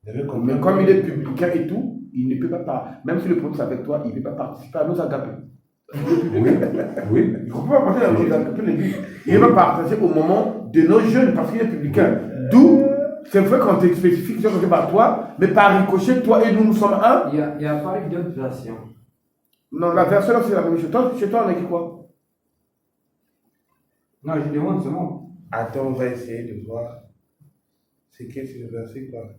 Mais comme il est publicain et tout, il ne peut pas, même si le problème c'est avec toi, il ne peut pas participer à nos agapés. Oui. Oui. Il ne peut pas participer à nos agapés de l'église. Il va participer au moment de nos jeunes parce qu'il est publicain. D'où, c'est vrai qu'on te spécifie que c'est par toi, mais par ricochet, toi et nous sommes un. Il n'y a pas eu d'autres versions. Non, la version là c'est la même chose. Chez toi, on a écrit quoi? Non, je demande seulement. Attends, on va essayer de voir. C'est quel c'est le verset quoi?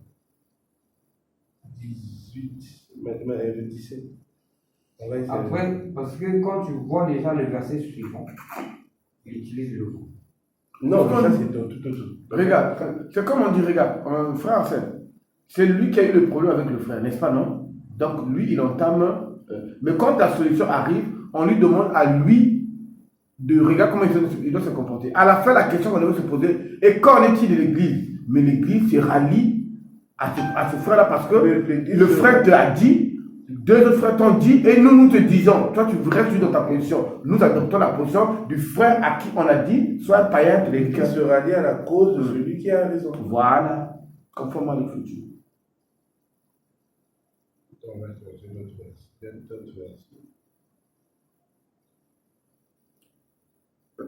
18, maintenant le 17. On va essayer. Après, parce que quand tu vois déjà le verset suivant, il utilise le mot. Non, ça c'est tout autre. Regarde, c'est comme on dit, regarde, un frère, c'est lui qui a eu le problème avec le frère, n'est-ce pas, non? Donc lui, il entame. Mais quand la solution arrive, on lui demande à lui de regarder comment il doit se comporter. À la fin, la question qu'on devait se poser est qu'en est-il de l'église? Mais l'église se rallie à ce frère-là parce que le frère te l'a dit, 2 autres frères t'ont dit, et nous te disons, toi tu restes dans ta position. Nous adoptons la position du frère à qui on a dit, soit un païen de l'église. Qui se rallie à la cause de celui qui a raison. Voilà, conformément à l'écriture. On va chercher notre verset.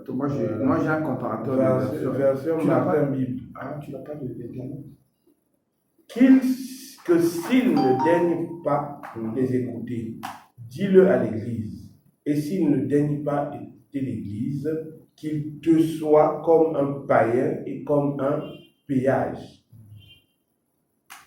Moi j'ai un comparateur de version tu n'as pas Martin Bible. Ah, tu n'as pas de d'internet? Que s'il ne daigne pas les écouter, dis-le à l'église. Et s'il ne daigne pas écouter l'église, qu'il te soit comme un païen et comme un péage.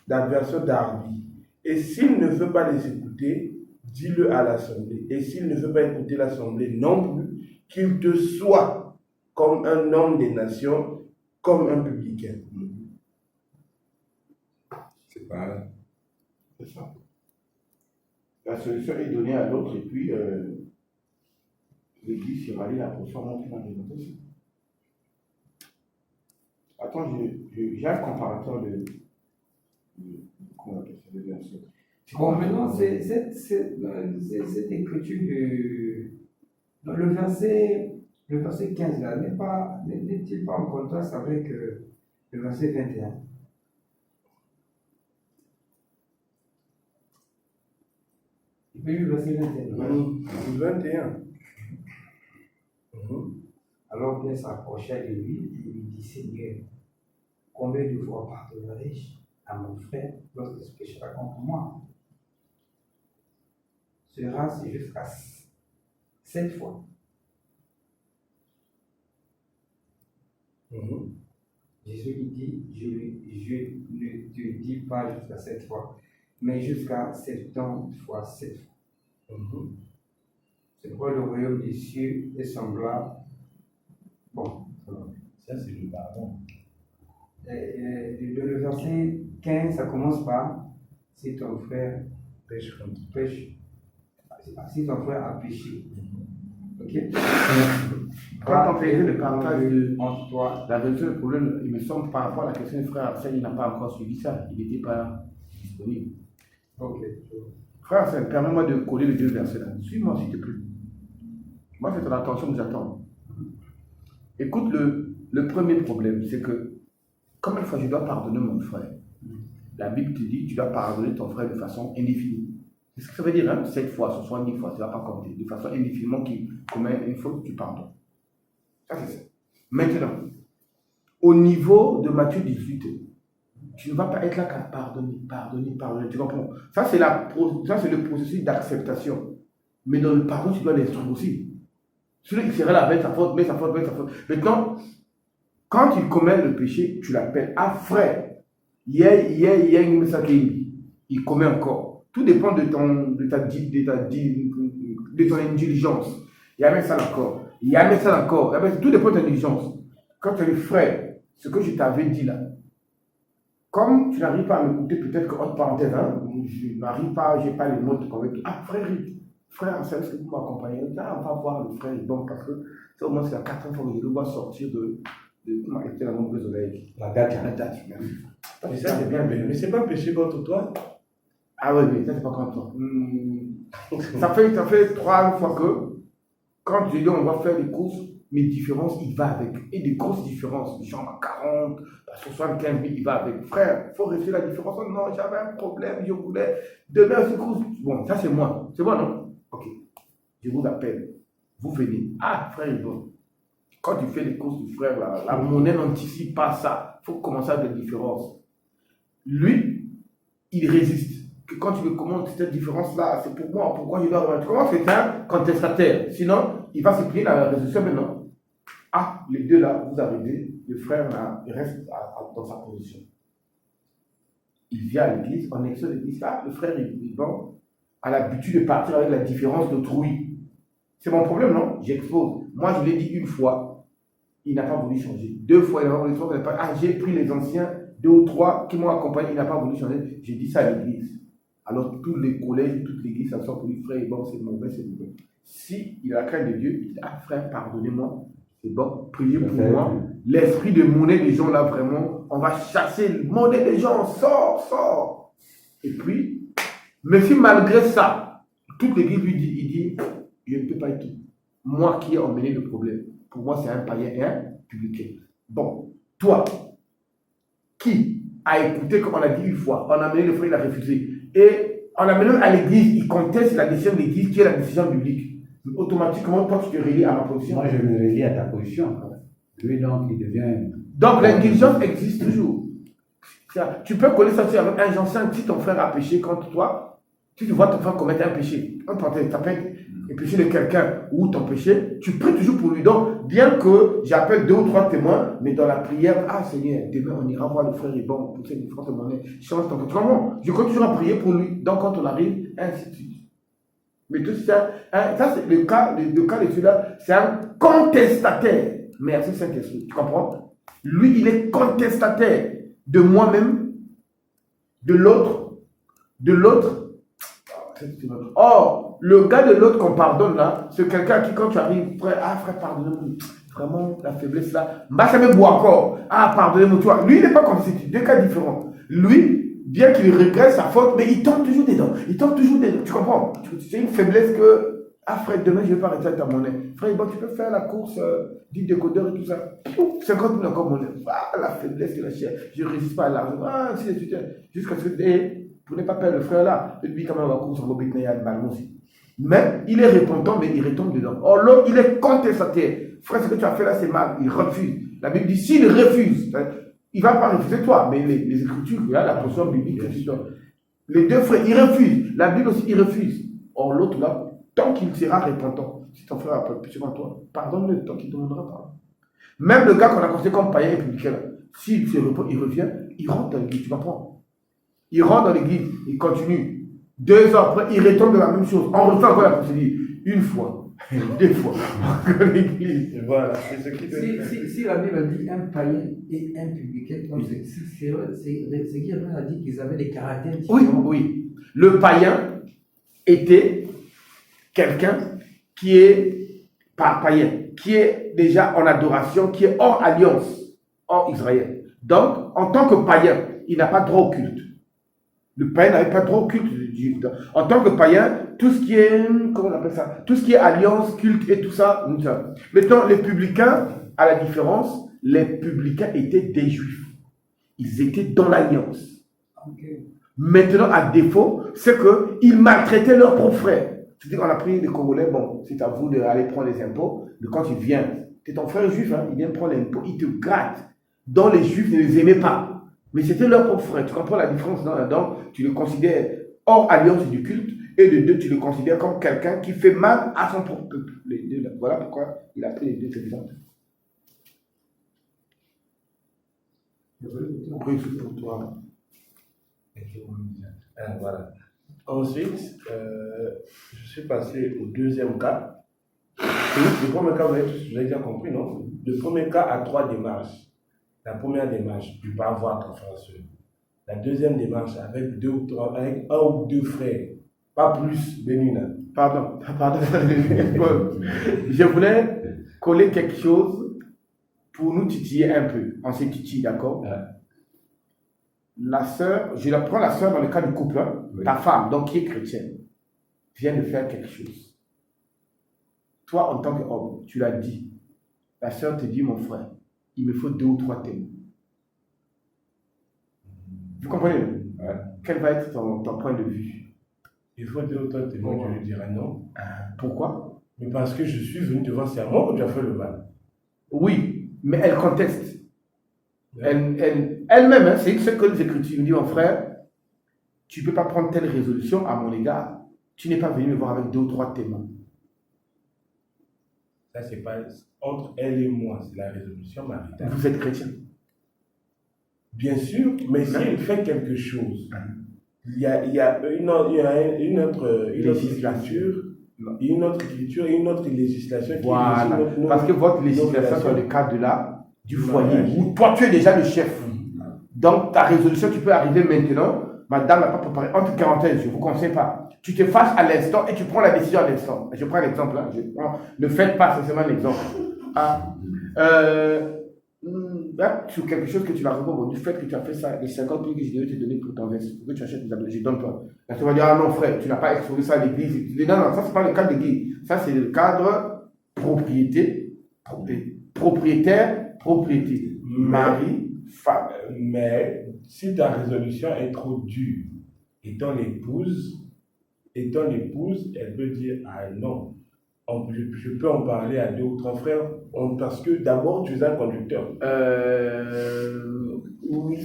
La version Darby. Et s'il ne veut pas les écouter, dis-le à l'assemblée. Et s'il ne veut pas écouter l'assemblée non plus, qu'il te soit comme un homme des nations, comme un publicain. C'est pas. C'est ça. La solution est donnée à l'autre et puis l'église se rallie à la position dont tu m'as démontré. Attends, j'ai un comparateur de. Comment on appelle ça, de verset. Bon, maintenant, cette écriture dans le verset 15 là, n'est-il pas en contraste avec le verset 21? Il peut lire le verset 21. 21. Alors Pierre s'approcha de lui et lui dit, Seigneur, combien de fois pardonnerai-je à mon frère lorsqu'il se péchera contre moi? Sera-ce jusqu'à 7 fois? Jésus lui dit, je ne te dis pas jusqu'à 7 fois, mais jusqu'à 70 fois 7 fois. C'est pourquoi le royaume des cieux est semblable. Bon, ça c'est le pardon. Le verset 15, ça commence par si ton frère pêche, si ton frère a péché. Ok? Quand on fait le partage entre toi, la version, le problème, il me semble par rapport à la question du frère Arsène, il n'a pas encore suivi ça, il n'était pas disponible. ok. Frère Arsène, permets-moi de coller les 2 versets là. Suis-moi s'il te plaît. Moi, c'est ton attention que j'attends. Écoute, le premier problème, c'est que combien de fois je dois pardonner mon frère? La Bible te dit tu dois pardonner ton frère de façon indéfinie. C'est ce que ça veut dire, hein? 7 fois, 70 fois, tu ne vas pas compter. De façon indéfiniment qui commet une faute, tu pardonnes. Ça, c'est ça. Maintenant, au niveau de Matthieu 18, tu ne vas pas être là qu'à pardonner. Tu comprends? Ça, c'est le processus d'acceptation. Mais dans le pardon, tu dois l'instruire aussi. Celui qui serait là avec sa faute, mais sa faute. Maintenant, quand il commet le péché, tu l'appelles. Ah, frère, il commet encore. Tout dépend de ton indulgence. Il y a même ça encore. Tout dépend de ton indulgence. Quand tu es frère, ce que je t'avais dit là, comme tu n'arrives pas à m'écouter, peut-être que, entre parenthèses, je n'arrive pas, je n'ai pas les mots de convaincre. Ah, frère, c'est ce que vous m'accompagnez. Là, on va voir le frère, bon, parce que c'est au moins c'est la 4e fois que je dois sortir de comment était la mauvaise oreille. La date. Mais ça, c'est bien, mais c'est pas péché contre toi. Ah oui, mais ça, c'est pas contre toi. Ça fait 3 fois que, quand je dis on va faire les courses, mes différences, il va avec. Et des grosses différences, genre à 40, à 75 000, il va avec. Frère, il faut rester la différence. Oh non, j'avais un problème, je voulais demain ce course. Bon, ça c'est moi. C'est bon, non? Ok. Je vous appelle. Vous venez. Ah, frère, il bon. Quand tu fais les courses du frère, la monnaie n'anticipe pas ça. Il faut commencer avec des différences. Lui, il résiste. Que quand tu me commandes cette différence-là, c'est pour moi. Pourquoi je dois avoir. Tu commences, c'est un contestataire. Sinon, il va se plier dans la résolution maintenant. Ah, les deux là, vous arrivez, le frère là, il reste dans sa position. Il vient à l'église, on exauce l'église. Ah, le frère, il bon, a l'habitude de partir avec la différence d'autrui. C'est mon problème, non? J'expose. Moi, je l'ai dit une fois, il n'a pas voulu changer. 2 fois, il n'a pas voulu changer. Ah, j'ai pris les anciens, 2 ou 3 qui m'ont accompagné, il n'a pas voulu changer. J'ai dit ça à l'église. Alors, tous les collèges, toute l'église, ça sort pour lui, frère, bon, c'est mauvais, c'est mauvais. Si il a la crainte de Dieu, il dit, ah, frère, pardonnez-moi. C'est bon, priez pour moi. L'esprit de monnaie des gens là, vraiment, on va chasser le monnaie des gens, sort. Et puis, mais si malgré ça, toute l'église lui dit, il dit, je ne peux pas être moi qui ai emmené le problème. Pour moi, c'est un païen et un publicain. Bon, toi, qui a écouté comme on a dit une fois, on a amené le frère, il a refusé. Et on a amené à l'église, il conteste la décision de l'église qui est la décision biblique. Automatiquement, toi, tu te relis à ma position. Moi, je me relie à ta position. Lui, donc, il devient. Donc, l'indulgence existe toujours. Tu peux coller ça avec un Jean-Saint, si ton frère a péché contre toi, si tu vois ton frère commettre un péché, ça peut être le péché de quelqu'un ou ton péché, tu pries toujours pour lui. Donc, bien que j'appelle 2 ou 3 témoins, mais dans la prière, ah Seigneur, demain on ira voir le frère et bon, pour cette différence de monnaie, change ton cœur. Tu comprends? Je continue à prier pour lui. Donc, quand on arrive, ainsi de suite. Mais tout ça, ça c'est le cas de celui-là, c'est un contestataire. Merci Saint-Esprit, tu comprends? Lui, il est contestataire de moi-même, de l'autre. Or, le gars de l'autre qu'on pardonne là, c'est quelqu'un qui, quand tu arrives, frère, pardonnez-moi, vraiment, la faiblesse là, ça me boit encore. Ah, pardonnez-moi, tu vois. Lui, il n'est pas comme ça, 2 cas différents. Lui, bien qu'il regrette sa faute, mais il tombe toujours dedans. Tu comprends? C'est une faiblesse que, ah frère, demain je ne vais pas arrêter ta monnaie. Frère, bon, tu peux faire la course du décodeur et tout ça. 50 000 encore monnaie. Ah, la faiblesse de la chair. Je ne résiste pas à l'argent. Ah, si, jusqu'à ce que, pour ne pas perdre le frère là, lui, quand même, la course, on va bien le ballon aussi. Mais il est repentant, mais il retombe dedans. Or, l'autre, il est contestataire. Frère, ce que tu as fait là, c'est mal. Il refuse. La Bible dit, s'il refuse, il ne va pas refuser toi, mais les Écritures, il y a la portion biblique. Les 2 frères, ils refusent. La Bible aussi, ils refusent. Or, l'autre là, tant qu'il sera repentant, si ton frère a péché contre toi, pardonne-le tant qu'il ne demandera pas. Même le gars qu'on a considéré comme païen et publicain, s'il se repent, il revient, il rentre dans l'église, tu comprends? Il rentre dans l'église, il continue. 2 ans après, il retombe dans la même chose. On refait encore la procédure. 1 fois, 2 fois, encore l'église. Voilà, c'est ce qui si la Bible dit un païen et un publicain, c'est qui a dit qu'ils avaient des caractères différents. Oui. Le païen était quelqu'un qui est pas païen, qui est déjà en adoration, qui est hors alliance, hors Israël. Donc, en tant que païen, il n'a pas droit au culte. Le païen n'avait pas droit au culte. En tant que païen, tout ce qui est, comment on appelle ça, tout ce qui est alliance, culte et tout ça. Maintenant, les publicains, à la différence, les publicains étaient des juifs. Ils étaient dans l'alliance. Okay. Maintenant, à défaut, c'est qu'ils maltraitaient leurs propres frères. C'est-à-dire qu'on a pris les Congolais, bon, c'est à vous d'aller prendre les impôts, mais quand tu viens, C'est ton frère juif, hein, il vient prendre l'impôt, il te gratte. Dont les juifs ne les aimaient pas. Mais c'était leur propre frère. Tu comprends la différence là-dedans? Tu le considères hors alliance du culte, et de deux, tu le considères comme quelqu'un qui fait mal à son propre peuple. Les deux, là. Voilà pourquoi il a pris les deux exemples. Oui, c'est pour toi. Voilà. Ensuite, je suis passé au deuxième cas. Le premier cas, vous avez déjà compris, non? Le premier cas a 3 démarches. La première démarche, tu vas voir ton frère seul. La deuxième démarche, avec 2 ou 3, avec 1 ou 2 frères. Pas plus, Bénina. Pardon. Je voulais coller quelque chose pour nous titiller un peu. On s'est titillé, d'accord? La sœur, je la prends la sœur dans le cas du couple, hein, oui. Ta femme, donc qui est chrétienne, vient de faire quelque chose. Toi, en tant qu'homme, tu l'as dit. La sœur te dit, mon frère, il me faut 2 ou 3 témoins. Vous comprenez? Quel va être ton point de vue? Il faut 2 ou 3 témoins, je lui dirai non. Pourquoi? Mais parce que je suis venu devant, c'est à moi que tu as fait le mal. Oui, mais elle conteste. Elle-même, hein, c'est ce que les Écritures me disent, mon frère, tu ne peux pas prendre telle résolution à mon égard. Tu n'es pas venu me voir avec 2 ou 3 témoins. Ça, c'est pas entre elle et moi, c'est la résolution maritale. Vous êtes chrétien? Bien sûr, mais si elle fait quelque chose, il y a une autre législature, une autre écriture et une autre législation. Voilà, parce que votre législation, c'est le cadre là du foyer, où toi tu es déjà le chef. Donc ta résolution, tu peux arriver maintenant, madame n'a pas préparé, entre 40 ans, je ne vous conseille pas. Tu te fâches à l'instant et tu prends la décision à l'instant. Je prends l'exemple là, ne faites pas, c'est seulement l'exemple. Sur quelque chose que tu vas répondre, du fait que tu as fait ça, les 50 000 que je devais te donner pour ton veste, que tu achètes des habits, je donne pas. Là tu vas dire, ah non frère, tu n'as pas exposé ça à l'église. Non, non, ça c'est pas le cadre d'église. Ça c'est le cadre propriétaire, propriété. Mari, femme. Mais si ta résolution est trop dure, étant l'épouse, elle peut dire, ah non, je peux en parler à 2 ou 3 frères, parce que d'abord tu es un conducteur. Oui.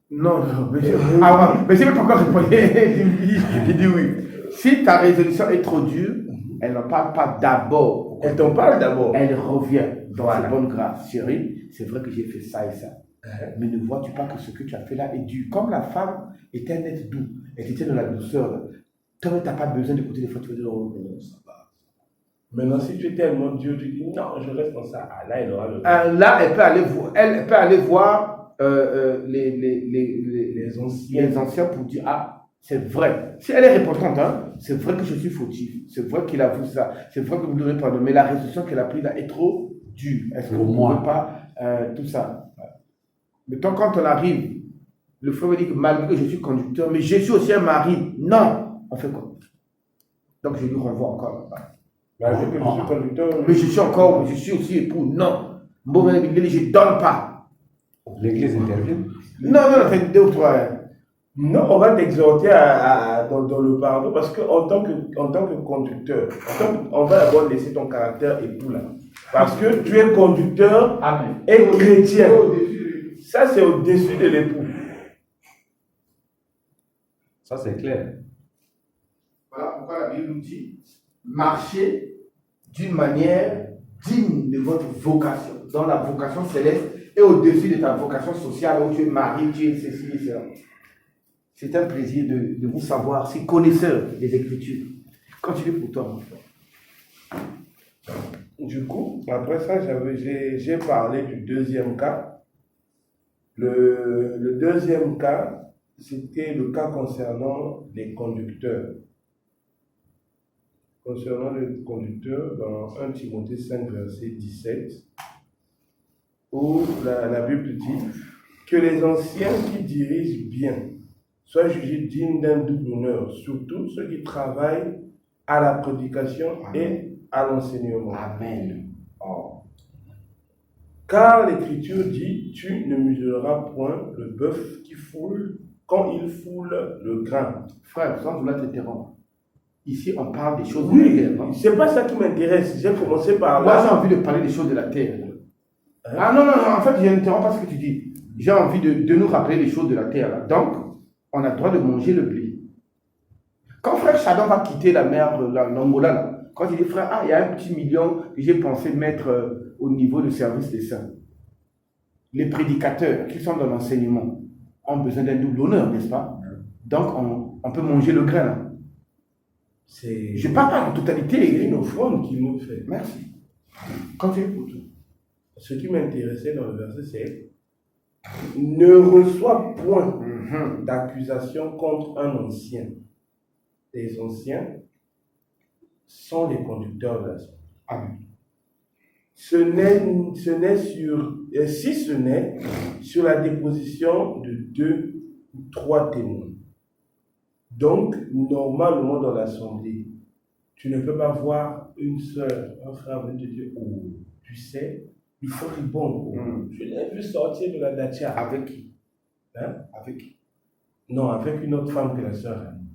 Non, mais je ne vais pas encore répondre. Il dit oui. Si ta résolution est trop dure, elle n'en parle pas d'abord. Elle t'en parle d'abord. Elle revient dans la bonne grâce. Chérie, c'est vrai que j'ai fait ça et ça. Mais ne vois-tu pas que ce que tu as fait là est dur? Comme la femme est un être doux, elle était dans la douceur. Toi, tu n'as pas besoin d'écouter les fois, tu vas dire, oh non, ça va. Maintenant, si tu es tellement Dieu, tu dis, non, je reste dans ça. Ah, là, elle aura le là, elle peut aller voir les anciens pour dire, ah, c'est vrai. Si elle est répondante, hein, c'est vrai que je suis fautif. C'est vrai qu'il avoue ça. C'est vrai que vous ne devez pas. Mais la résolution qu'elle a prise là est trop dure. Est-ce que vous ne pouvez pas tout ça? Mais tant quand on arrive, le frère me dit que malgré que je suis conducteur, mais je suis aussi un mari. Non, on fait quoi? Donc je lui renvoie encore là-bas. Malgré que je suis conducteur, mais je suis aussi époux. Non, je ne donne pas. L'église intervient? Non, c'est 2 ou 3. Non, on va t'exhorter dans le pardon parce qu'en tant que conducteur, on va d'abord laisser ton caractère époux là. Parce que tu es conducteur et chrétien. Ça, c'est au-dessus de l'époux. Ça, c'est clair. Voilà pourquoi la Bible nous dit marchez d'une manière digne de votre vocation, dans la vocation céleste et au-dessus de ta vocation sociale où tu es marié, tu es ceci et cela. C'est un plaisir de vous savoir, si connaisseur des Écritures. Continue pour toi, mon frère. Du coup, après ça, j'ai parlé du deuxième cas. Le deuxième cas, c'était le cas concernant les conducteurs. Concernant les conducteurs, dans 1 Timothée 5, verset 17, où la Bible dit que les anciens qui dirigent bien soient jugés dignes d'un double honneur, surtout ceux qui travaillent à la prédication et à l'enseignement. Amen. Oh. Car l'Écriture dit, tu ne mesureras point le bœuf qui foule quand il foule le grain. Frère, sans vouloir t'interrompre, ici on parle des choses de la terre. C'est pas ça qui m'intéresse. J'ai commencé par là. Moi j'ai envie de parler des choses de la terre. Ah non, en fait, je n'interromps pas ce que tu dis. J'ai envie de nous rappeler les choses de la terre. Là. Donc, on a le droit de manger le blé. Quand frère Chadon va quitter la mer, l'Angola, là, quand il dit frère, il y a un petit million que j'ai pensé mettre au niveau du service des saints. Les prédicateurs qui sont dans l'enseignement ont besoin d'un double honneur, n'est-ce pas? Donc, on peut manger le grain. Là. Je ne parle pas en totalité. C'est une offrande qu'il nous fait. Merci. Continue pour tout. Ce qui m'intéressait dans le verset, c'est ne reçois point d'accusation contre un ancien. Les anciens sont les conducteurs de la sorte. Amen. Si ce n'est sur la déposition de 2 ou 3 témoins. Donc, normalement dans l'assemblée, tu ne peux pas voir une sœur, un frère venir te dire, oh, tu sais, il faut qu'il bon. Je l'ai vu sortir de la dacha. Avec qui? Avec qui? Non, avec une autre femme que la sœur Annie.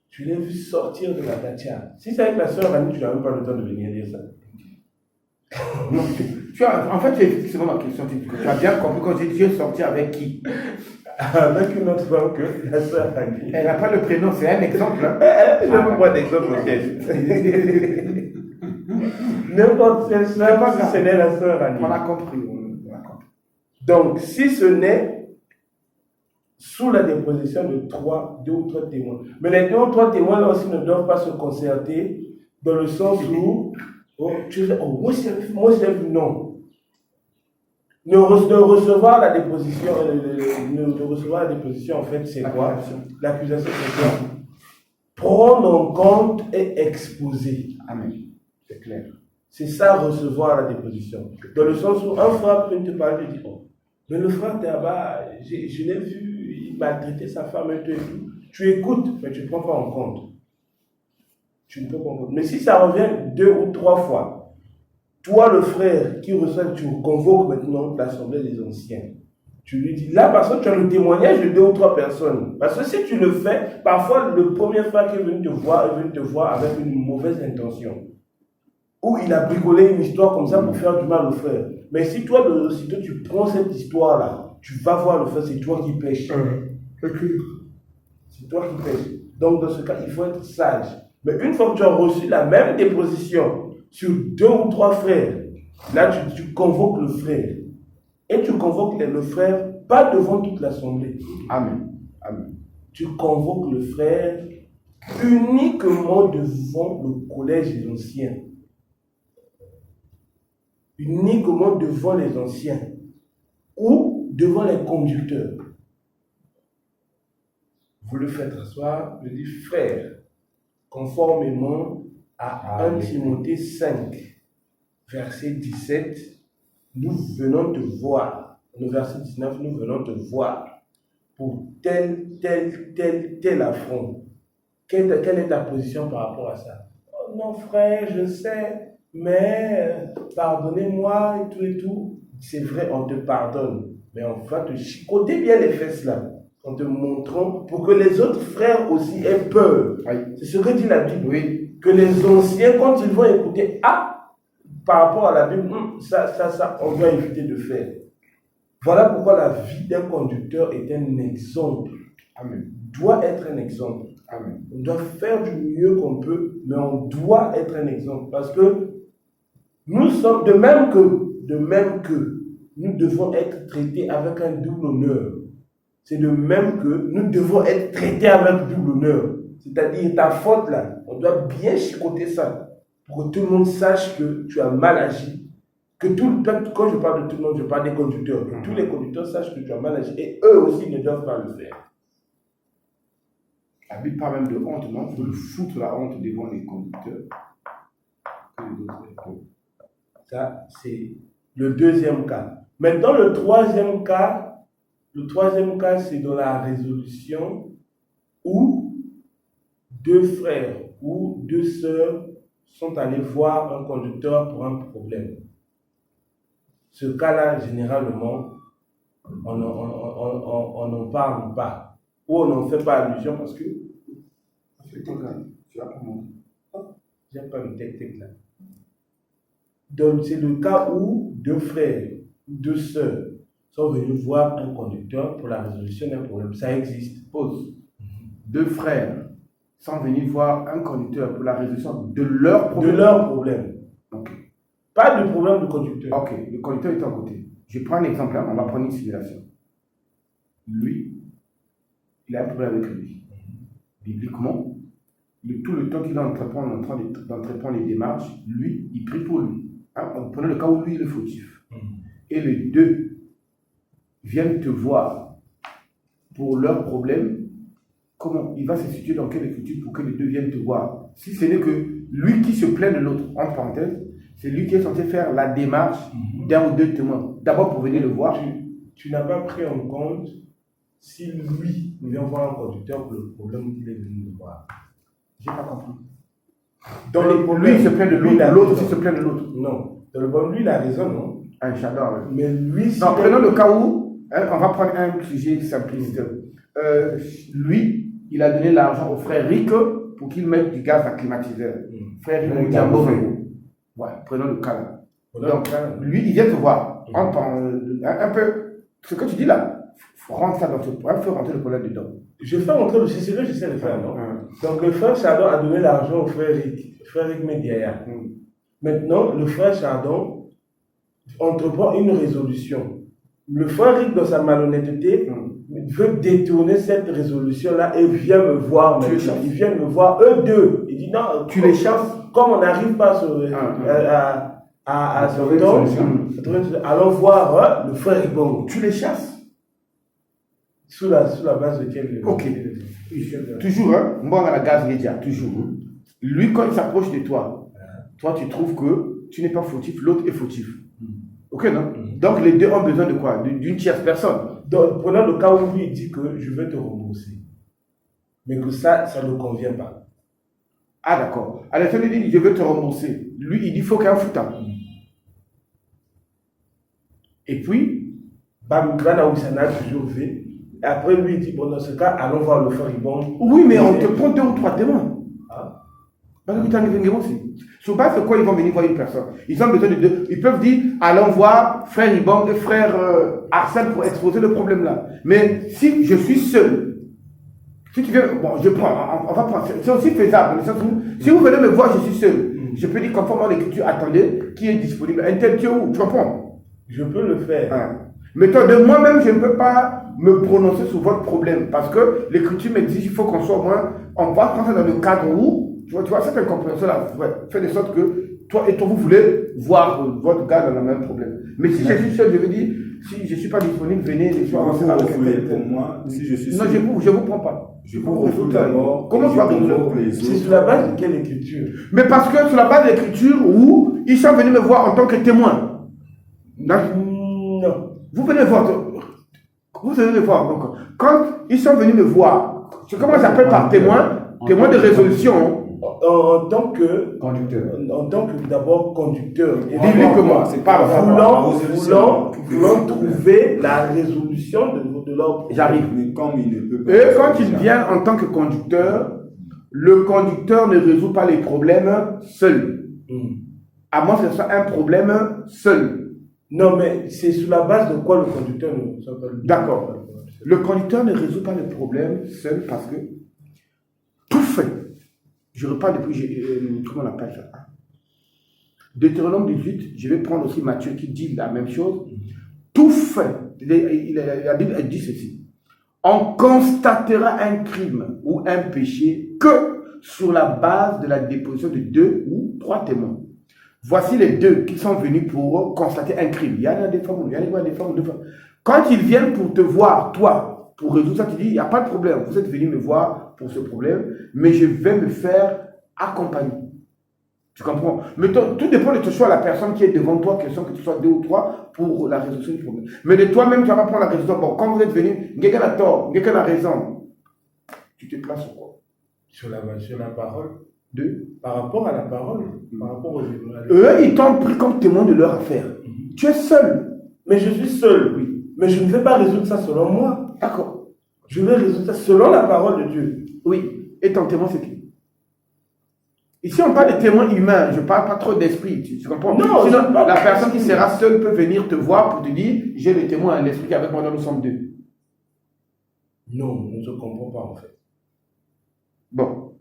Tu l'as vu sortir de la dacha. Si c'est avec la sœur Annie, tu n'as même pas le temps de venir dire ça. Non, en fait, c'est effectivement ma question. Tu as bien compris quand j'ai dit sorti avec qui? Avec une autre femme que la sœur Annie. Elle n'a pas le prénom, c'est un exemple. Hein? Je veux pas d'exemple au siège. N'importe quelle sœur, si ce n'est la sœur Annie. On a compris. Donc, si ce n'est sous la déposition de 2 ou 3 témoins. Mais les 2 ou 3 témoins là aussi ne doivent pas se concerter dans le sens où moi j'ai vu non. Ne recevoir la déposition, ne recevoir la déposition en fait c'est quoi? L'accusation c'est quoi? Prendre en compte et exposer. Amen. C'est clair. C'est ça recevoir la déposition. Dans le sens où un frère peut te parler et dire oh, mais le frère là-bas, je l'ai vu, il m'a traité sa femme et tout. Tu écoutes, mais tu ne prends pas en compte. Tu ne peux pas en compte. Mais si ça revient 2 ou 3 fois, toi le frère qui reçoit, tu convoques maintenant l'assemblée des anciens. Tu lui dis, là parce que tu as le témoignage de 2 ou 3 personnes. Parce que si tu le fais, parfois le premier frère qui est venu te voir avec une mauvaise intention. Ou il a bricolé une histoire comme ça pour faire du mal au frère. Mais si toi, tu prends cette histoire-là, tu vas voir le frère, c'est toi qui pêches. C'est toi qui pêches. Donc dans ce cas, il faut être sage. Mais une fois que tu as reçu la même déposition sur 2 ou 3 frères, là tu convoques le frère. Et tu convoques le frère, pas devant toute l'assemblée. Amen. Amen. Tu convoques le frère uniquement devant le collège des anciens. Uniquement devant les anciens. Ou devant les conducteurs. Vous le faites asseoir, je dis frère, conformément à 1 Timothée 5, verset 17, nous venons te voir. Le verset 19, nous venons te voir pour tel affront. Quelle est ta position par rapport à ça? Oh non frère, je sais, mais pardonnez-moi et tout. C'est vrai, on te pardonne, mais on va te chicoter bien les fesses là, en te montrant pour que les autres frères aussi aient peur. Oui. C'est ce que dit la Bible. Oui. Que les anciens, quand ils vont écouter, par rapport à la Bible, ça, on doit éviter de faire. Voilà pourquoi la vie d'un conducteur est un exemple. Amen. Doit être un exemple. Amen. On doit faire du mieux qu'on peut, mais on doit être un exemple. Parce que nous sommes, de même que nous devons être traités avec un double honneur. C'est de même que nous devons être traités avec double honneur. C'est-à-dire ta faute là, on doit bien chicoter ça pour que tout le monde sache que tu as mal agi. Que quand je parle de tout le monde, je parle des conducteurs. Que tous les conducteurs sachent que tu as mal agi et eux aussi ne doivent pas le faire. La Bible parle même de honte, non? Il faut le foutre la honte devant les conducteurs. Ça, c'est le deuxième cas. Maintenant, le troisième cas, c'est dans la résolution où 2 frères ou 2 sœurs sont allés voir un conducteur pour un problème. Ce cas-là, généralement, on n'en parle pas. Ou on n'en fait pas allusion parce que... Tu as pas mon... J'aime pas le texte là. Donc, c'est le cas où 2 frères deux sœurs sont venues voir un conducteur pour la résolution d'un problème. Ça existe. Pause. Deux frères sont venus voir un conducteur pour la résolution de leur problème. De leur problème. Ok. Pas du problème du conducteur. Ok, le conducteur est à côté. Je prends un exemple, hein, on va prendre une simulation. Lui, il a un problème avec lui. Bibliquement, tout le temps qu'il est en train d'entreprendre les démarches, lui, il prie pour lui. Hein, prenons le cas où lui, il est fautif. Et les deux viennent te voir pour leur problème. Comment il va se situer dans quelle écriture pour que les deux viennent te voir? Si ce n'est que lui qui se plaint de l'autre, entre parenthèses, c'est lui qui est censé faire la démarche d'un ou deux témoins. D'abord pour venir le voir. Tu n'as pas pris en compte si lui vient voir un conducteur pour le problème qu'il est venu le voir. J'ai pas compris. Dans le problème, lui il se plaint de l'autre, l'autre aussi se plaint de l'autre. Non. Dans le problème, lui il a raison, non? Ah, j'adore. Mais lui, non, prenons le cas où, hein, on va prendre un sujet simpliste. Lui, il a donné l'argent au frère Rick pour qu'il mette du gaz à climatiseur. Frère Rick, il a mauvais. Voilà, prenons le cas là. Donc, lui, il vient te voir. Un peu, ce que tu dis là, rentre ça dans ce point, faut rentrer le problème dedans. Je fais rentrer le CCV, j'essaie de faire, non? Donc, le frère Chardon a donné l'argent au frère Rick. Frère Rick Mediaya. Maintenant, le frère Chardon entreprend une résolution. Le frère Rick, dans sa malhonnêteté, veut détourner cette résolution-là et vient me voir. Ils viennent me voir, eux deux. Il dit non, tu les chasses. Comme on n'arrive pas à ce temps, allons voir le frère Ibon. Tu les chasses. Sous la base de quel. Ok. Toujours, hein, moi, on a la gaz média, toujours. Lui, quand il s'approche de toi, toi, tu trouves que tu n'es pas fautif, l'autre est fautif. Ok, non? Donc, les deux ont besoin de quoi? D'une tierce personne. Donc, prenons le cas où lui il dit que je vais te rembourser. Mais que ça ne convient pas. Ah, d'accord. À la fin, il dit je vais te rembourser. Lui, il dit il faut qu'il y ait un foutant. Et puis, Bamgrana Ouissana a toujours fait. Et après, lui, il dit bon, dans ce cas, allons voir le frère Ibon. Oui, mais on te prend 2 ou 3 témoins. Sur base de quoi ils vont venir voir une personne? Ils ont besoin de deux. Ils peuvent dire allons voir frère Ibon et frère Arsène pour exposer le problème là. Mais si je suis seul, si tu viens, bon, je prends, on va prendre, c'est aussi faisable. Si vous venez me voir, je suis seul. Je peux dire conformément à l'écriture, attendez, qui est disponible? Un tel tu où? Tu comprends? Je peux le faire. Mais toi, de moi-même, je ne peux pas me prononcer sur votre problème parce que l'écriture m'exige, il faut qu'on soit au moins, on va rentrer dans le cadre où. Tu vois, cette incompréhension-là fait de sorte que toi et toi, vous voulez voir votre gars dans le même problème. Mais si je suis seul, je veux dire, si je ne suis pas disponible, venez les soirs. Pour moi, si je suis seul. Non, je ne vous prends pas. Je vous refuse d'abord. Comment tu vas résoudre? C'est sur la base de quelle écriture? Mais parce que sur la base de l'écriture où ils sont venus me voir en tant que témoin. Non. Vous venez voir. Vous venez me voir. Donc, quand ils sont venus me voir, comment j'appelle par témoin? Témoin de résolution. En tant que conducteur. En tant que d'abord conducteur. Bibliquement, c'est pas voulant trouver la résolution de leur. J'arrive. Mais comme il ne peut pas. Et quand il vient en tant que conducteur, le conducteur ne résout pas les problèmes seul. À moins que ce soit un problème seul. Non, mais c'est sur la base de quoi le conducteur ne résout pas le problème. D'accord. Le conducteur ne résout pas le problème seul parce que tout fait. Je reparle depuis, comment on appelle ça? Deutéronome 18, je vais prendre aussi Matthieu qui dit la même chose. Tout fait, la Bible dit ceci. On constatera un crime ou un péché que sur la base de la déposition de 2 ou 3 témoins. Voici les 2 qui sont venus pour constater un crime. Il y en a des femmes, il y en a des femmes, Quand ils viennent pour te voir, toi, pour résoudre ça, tu dis, il n'y a pas de problème. Vous êtes venus me voir pour ce problème, mais je vais me faire accompagner. Tu comprends? Mais tout dépend de toi, la personne qui est devant toi, question que tu sois 2 ou 3 pour la résolution du problème. Mais de toi-même, tu vas pas prendre la résolution. Bon, quand vous êtes venu, quelqu'un a tort, quelqu'un a raison. Tu te places sur quoi? Sur la parole. Par rapport à la parole. Par rapport aux eux, ils t'ont pris comme témoin de leur affaire. Tu es seul. Mais je suis seul, oui. Mais je ne vais pas résoudre ça selon moi. D'accord. Je vais résoudre ça selon la parole de Dieu. Oui. Et ton témoin, c'est qui? Ici, on parle de témoins humains. Je ne parle pas trop d'esprit. Tu comprends? Non, sinon, la personne qui sera seule peut venir te voir pour te dire j'ai le témoin, l'esprit avec moi, nous sommes deux. Non, on ne se comprend pas en fait. Bon,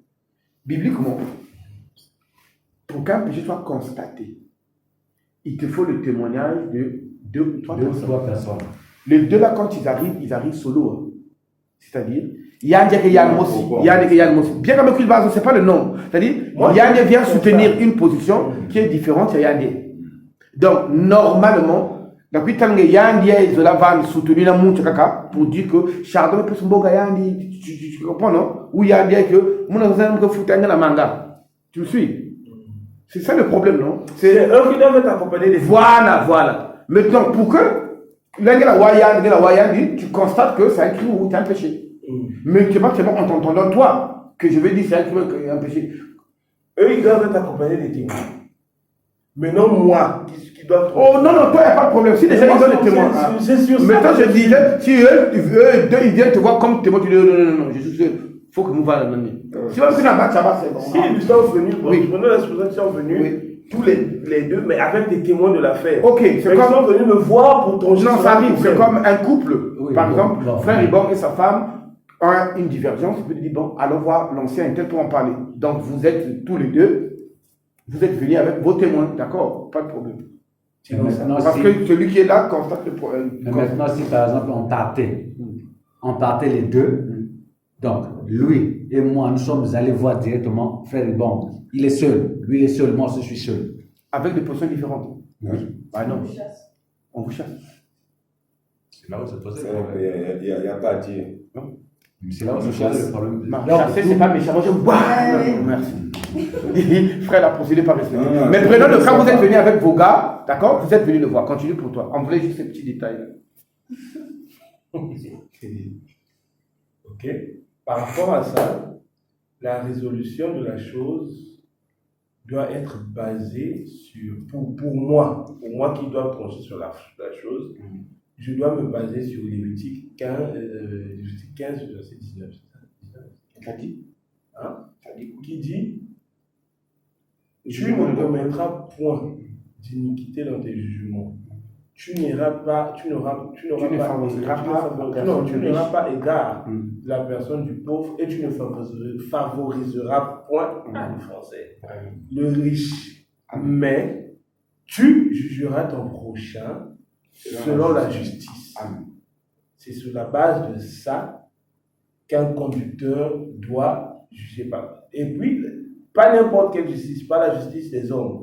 bibliquement, pour qu'un péché soit constaté, il te faut le témoignage de deux ou trois personnes. Les deux là, quand ils arrivent solo. Hein. C'est-à-dire, Yann dit que Yann Mossi, Yann dit que Yann Mossi. Bien comme écrit ce n'est pas le nom. C'est-à-dire, Yann vient soutenir une position qui est différente de Yann. Donc, normalement, depuis que Yann va soutenir la mouche pour dire que Chardon peut se boga Yann, tu comprends, non? Ou Yann dit que mon enfant peut foutre la manga. Tu me suis? C'est ça le problème, non? C'est eux qui doivent être accompagnés des. Voilà. Maintenant, pour que tu constates que c'est un crime ou c'est un péché. Mais c'est pas seulement en t'entendant toi que je vais dire c'est un crime ou un péché. Eux, ils doivent être accompagnés des témoins. Mais non moi, qui doivent... Oh non, toi, il n'y a pas de problème. Si déjà ils ont des témoins. C'est sûr. Maintenant, je disais, si eux, ils viennent te voir comme témoin, tu dis non, je suis sûr. Il faut que nous va la donner. Si on fait la batte, ça va, c'est bon. Si ils sont venus, prenons la supposition qu'ils sont venus, tous les deux, mais avec des témoins de l'affaire. Ok, c'est comme. Ils sont venus me voir pour ton Non, ça arrive, c'est comme un couple. Oui, par bon, exemple, bon, frère Ibon et sa femme ont une divergence. Vous dire, bon, allons voir l'ancien tel pour en parler. Donc, vous êtes tous les deux, vous êtes venus avec vos témoins, d'accord? Pas de problème. Parce que celui qui est là constate le problème. Mais maintenant, si par exemple on partait les deux, donc lui et moi, nous sommes allés voir directement frère Ibon. Il est seul, lui il est seul, moi je suis seul. Avec des positions différentes. Oui. Ah non. On vous chasse. C'est là où c'est possible. Il n'y a pas à dire. Non. C'est là où se chasse le problème. Chasser, c'est pas méchant. Moi, je merci. Frère, la procédure pas respectée. Mais prenons le cas, vous êtes venus avec vos gars, d'accord? Vous êtes venus le voir. Continue pour toi. On voulait juste ces petits détails. Ok. Par rapport à ça, la résolution de la chose doit être basée sur, pour moi qui dois pencher sur la chose, je dois me baser sur Lévitique 15, verset 19. T'as dit? Hein? Qui dit, tu ne commettras point d'iniquité dans tes jugements. Tu n'auras pas égard de la personne du pauvre et tu ne favoriseras point le français, le riche. Mais tu jugeras ton prochain selon la justice. C'est sur la base de ça qu'un conducteur doit juger. Et puis, pas n'importe quelle justice, pas la justice des hommes.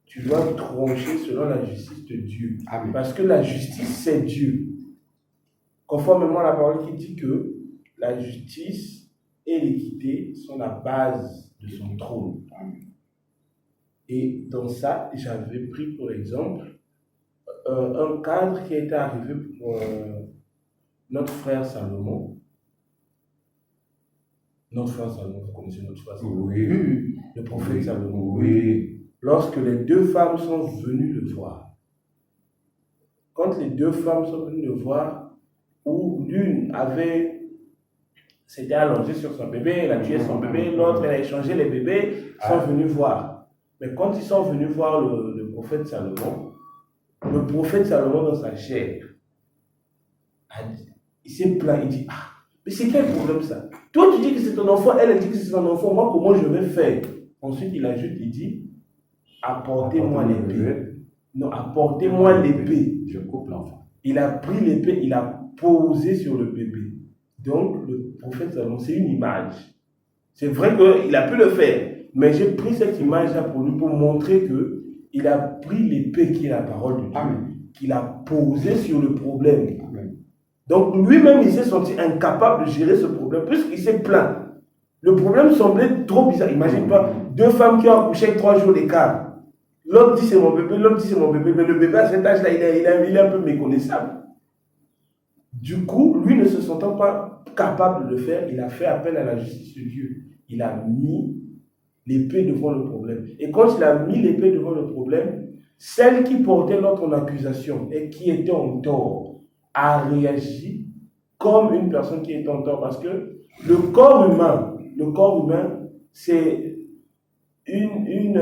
Tu dois trancher selon la justice de Dieu. Amen. Parce que la justice, c'est Dieu. Conformément à la parole qui dit que la justice et l'équité sont la base de son trône. Amen. Et dans ça, j'avais pris pour exemple un cadre qui était arrivé pour notre frère Salomon. Notre frère Salomon, vous connaissez notre frère Salomon? Oui. Le prophète Salomon. Oui. Lorsque les deux femmes sont venues le voir. Quand les deux femmes sont venues le voir, où l'une s'était allongée sur son bébé, elle a tué son bébé, l'autre elle a échangé les bébés, sont venus voir. Mais quand ils sont venus voir le prophète Salomon dans sa chair, il s'est plaint, il dit, mais c'est quel problème ça? Toi tu dis que c'est ton enfant, elle dit que c'est son enfant, moi comment je vais faire? Ensuite il ajoute, il dit, apportez-moi l'épée. Non, apportez-moi l'épée. Je coupe l'enfant. Il a pris l'épée, il a posé sur le bébé. Donc, le prophète Salomon, c'est une image. C'est vrai qu'il a pu le faire, mais j'ai pris cette image-là pour lui, pour montrer qu'il a pris l'épée qui est la parole de Dieu, qu'il a posée sur le problème. Amen. Donc, lui-même, il s'est senti incapable de gérer ce problème, puisqu'il s'est plaint. Le problème semblait trop bizarre. Imagine-toi, deux femmes qui ont accouché 3 jours d'écart. L'autre dit c'est mon bébé, l'autre dit c'est mon bébé, mais le bébé à cet âge-là, il est un peu méconnaissable. Du coup, lui ne se sentant pas capable de le faire, il a fait appel à la justice de Dieu. Il a mis l'épée devant le problème. Et quand il a mis l'épée devant le problème, celle qui portait l'autre en accusation et qui était en tort a réagi comme une personne qui était en tort. Parce que le corps humain, c'est une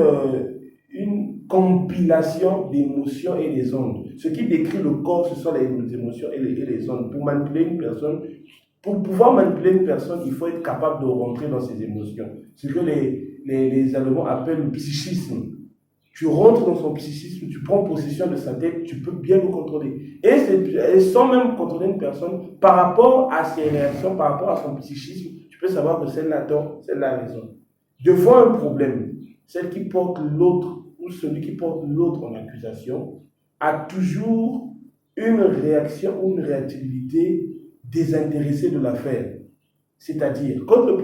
compilation d'émotions et des ondes. Ce qui décrit le corps, ce sont les émotions et les ondes. Pour manipuler une personne, pour pouvoir manipuler une personne, il faut être capable de rentrer dans ses émotions. Ce que les Allemands appellent le psychisme. Tu rentres dans son psychisme, tu prends possession de sa tête, tu peux bien le contrôler. Et sans même contrôler une personne, par rapport à ses réactions, par rapport à son psychisme, tu peux savoir que celle-là a tort, celle-là a raison. Devant un problème, celle qui porte l'autre ou celui qui porte l'autre en accusation a toujours une réaction ou une réactivité désintéressée de l'affaire. C'est-à-dire, quand le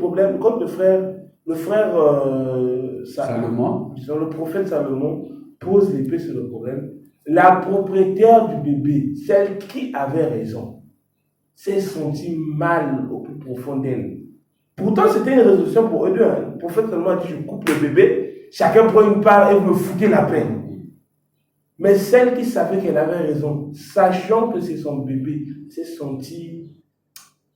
frère Salomon, disons, le prophète Salomon pose l'épée sur le problème, la propriétaire du bébé, celle qui avait raison, s'est sentie mal au plus profond d'elle. Pourtant, c'était une résolution pour eux deux. Hein. Le prophète Salomon a dit, je coupe le bébé, chacun prend une part et vous me foutez la peine. Mais celle qui savait qu'elle avait raison, sachant que c'est son bébé, s'est sentie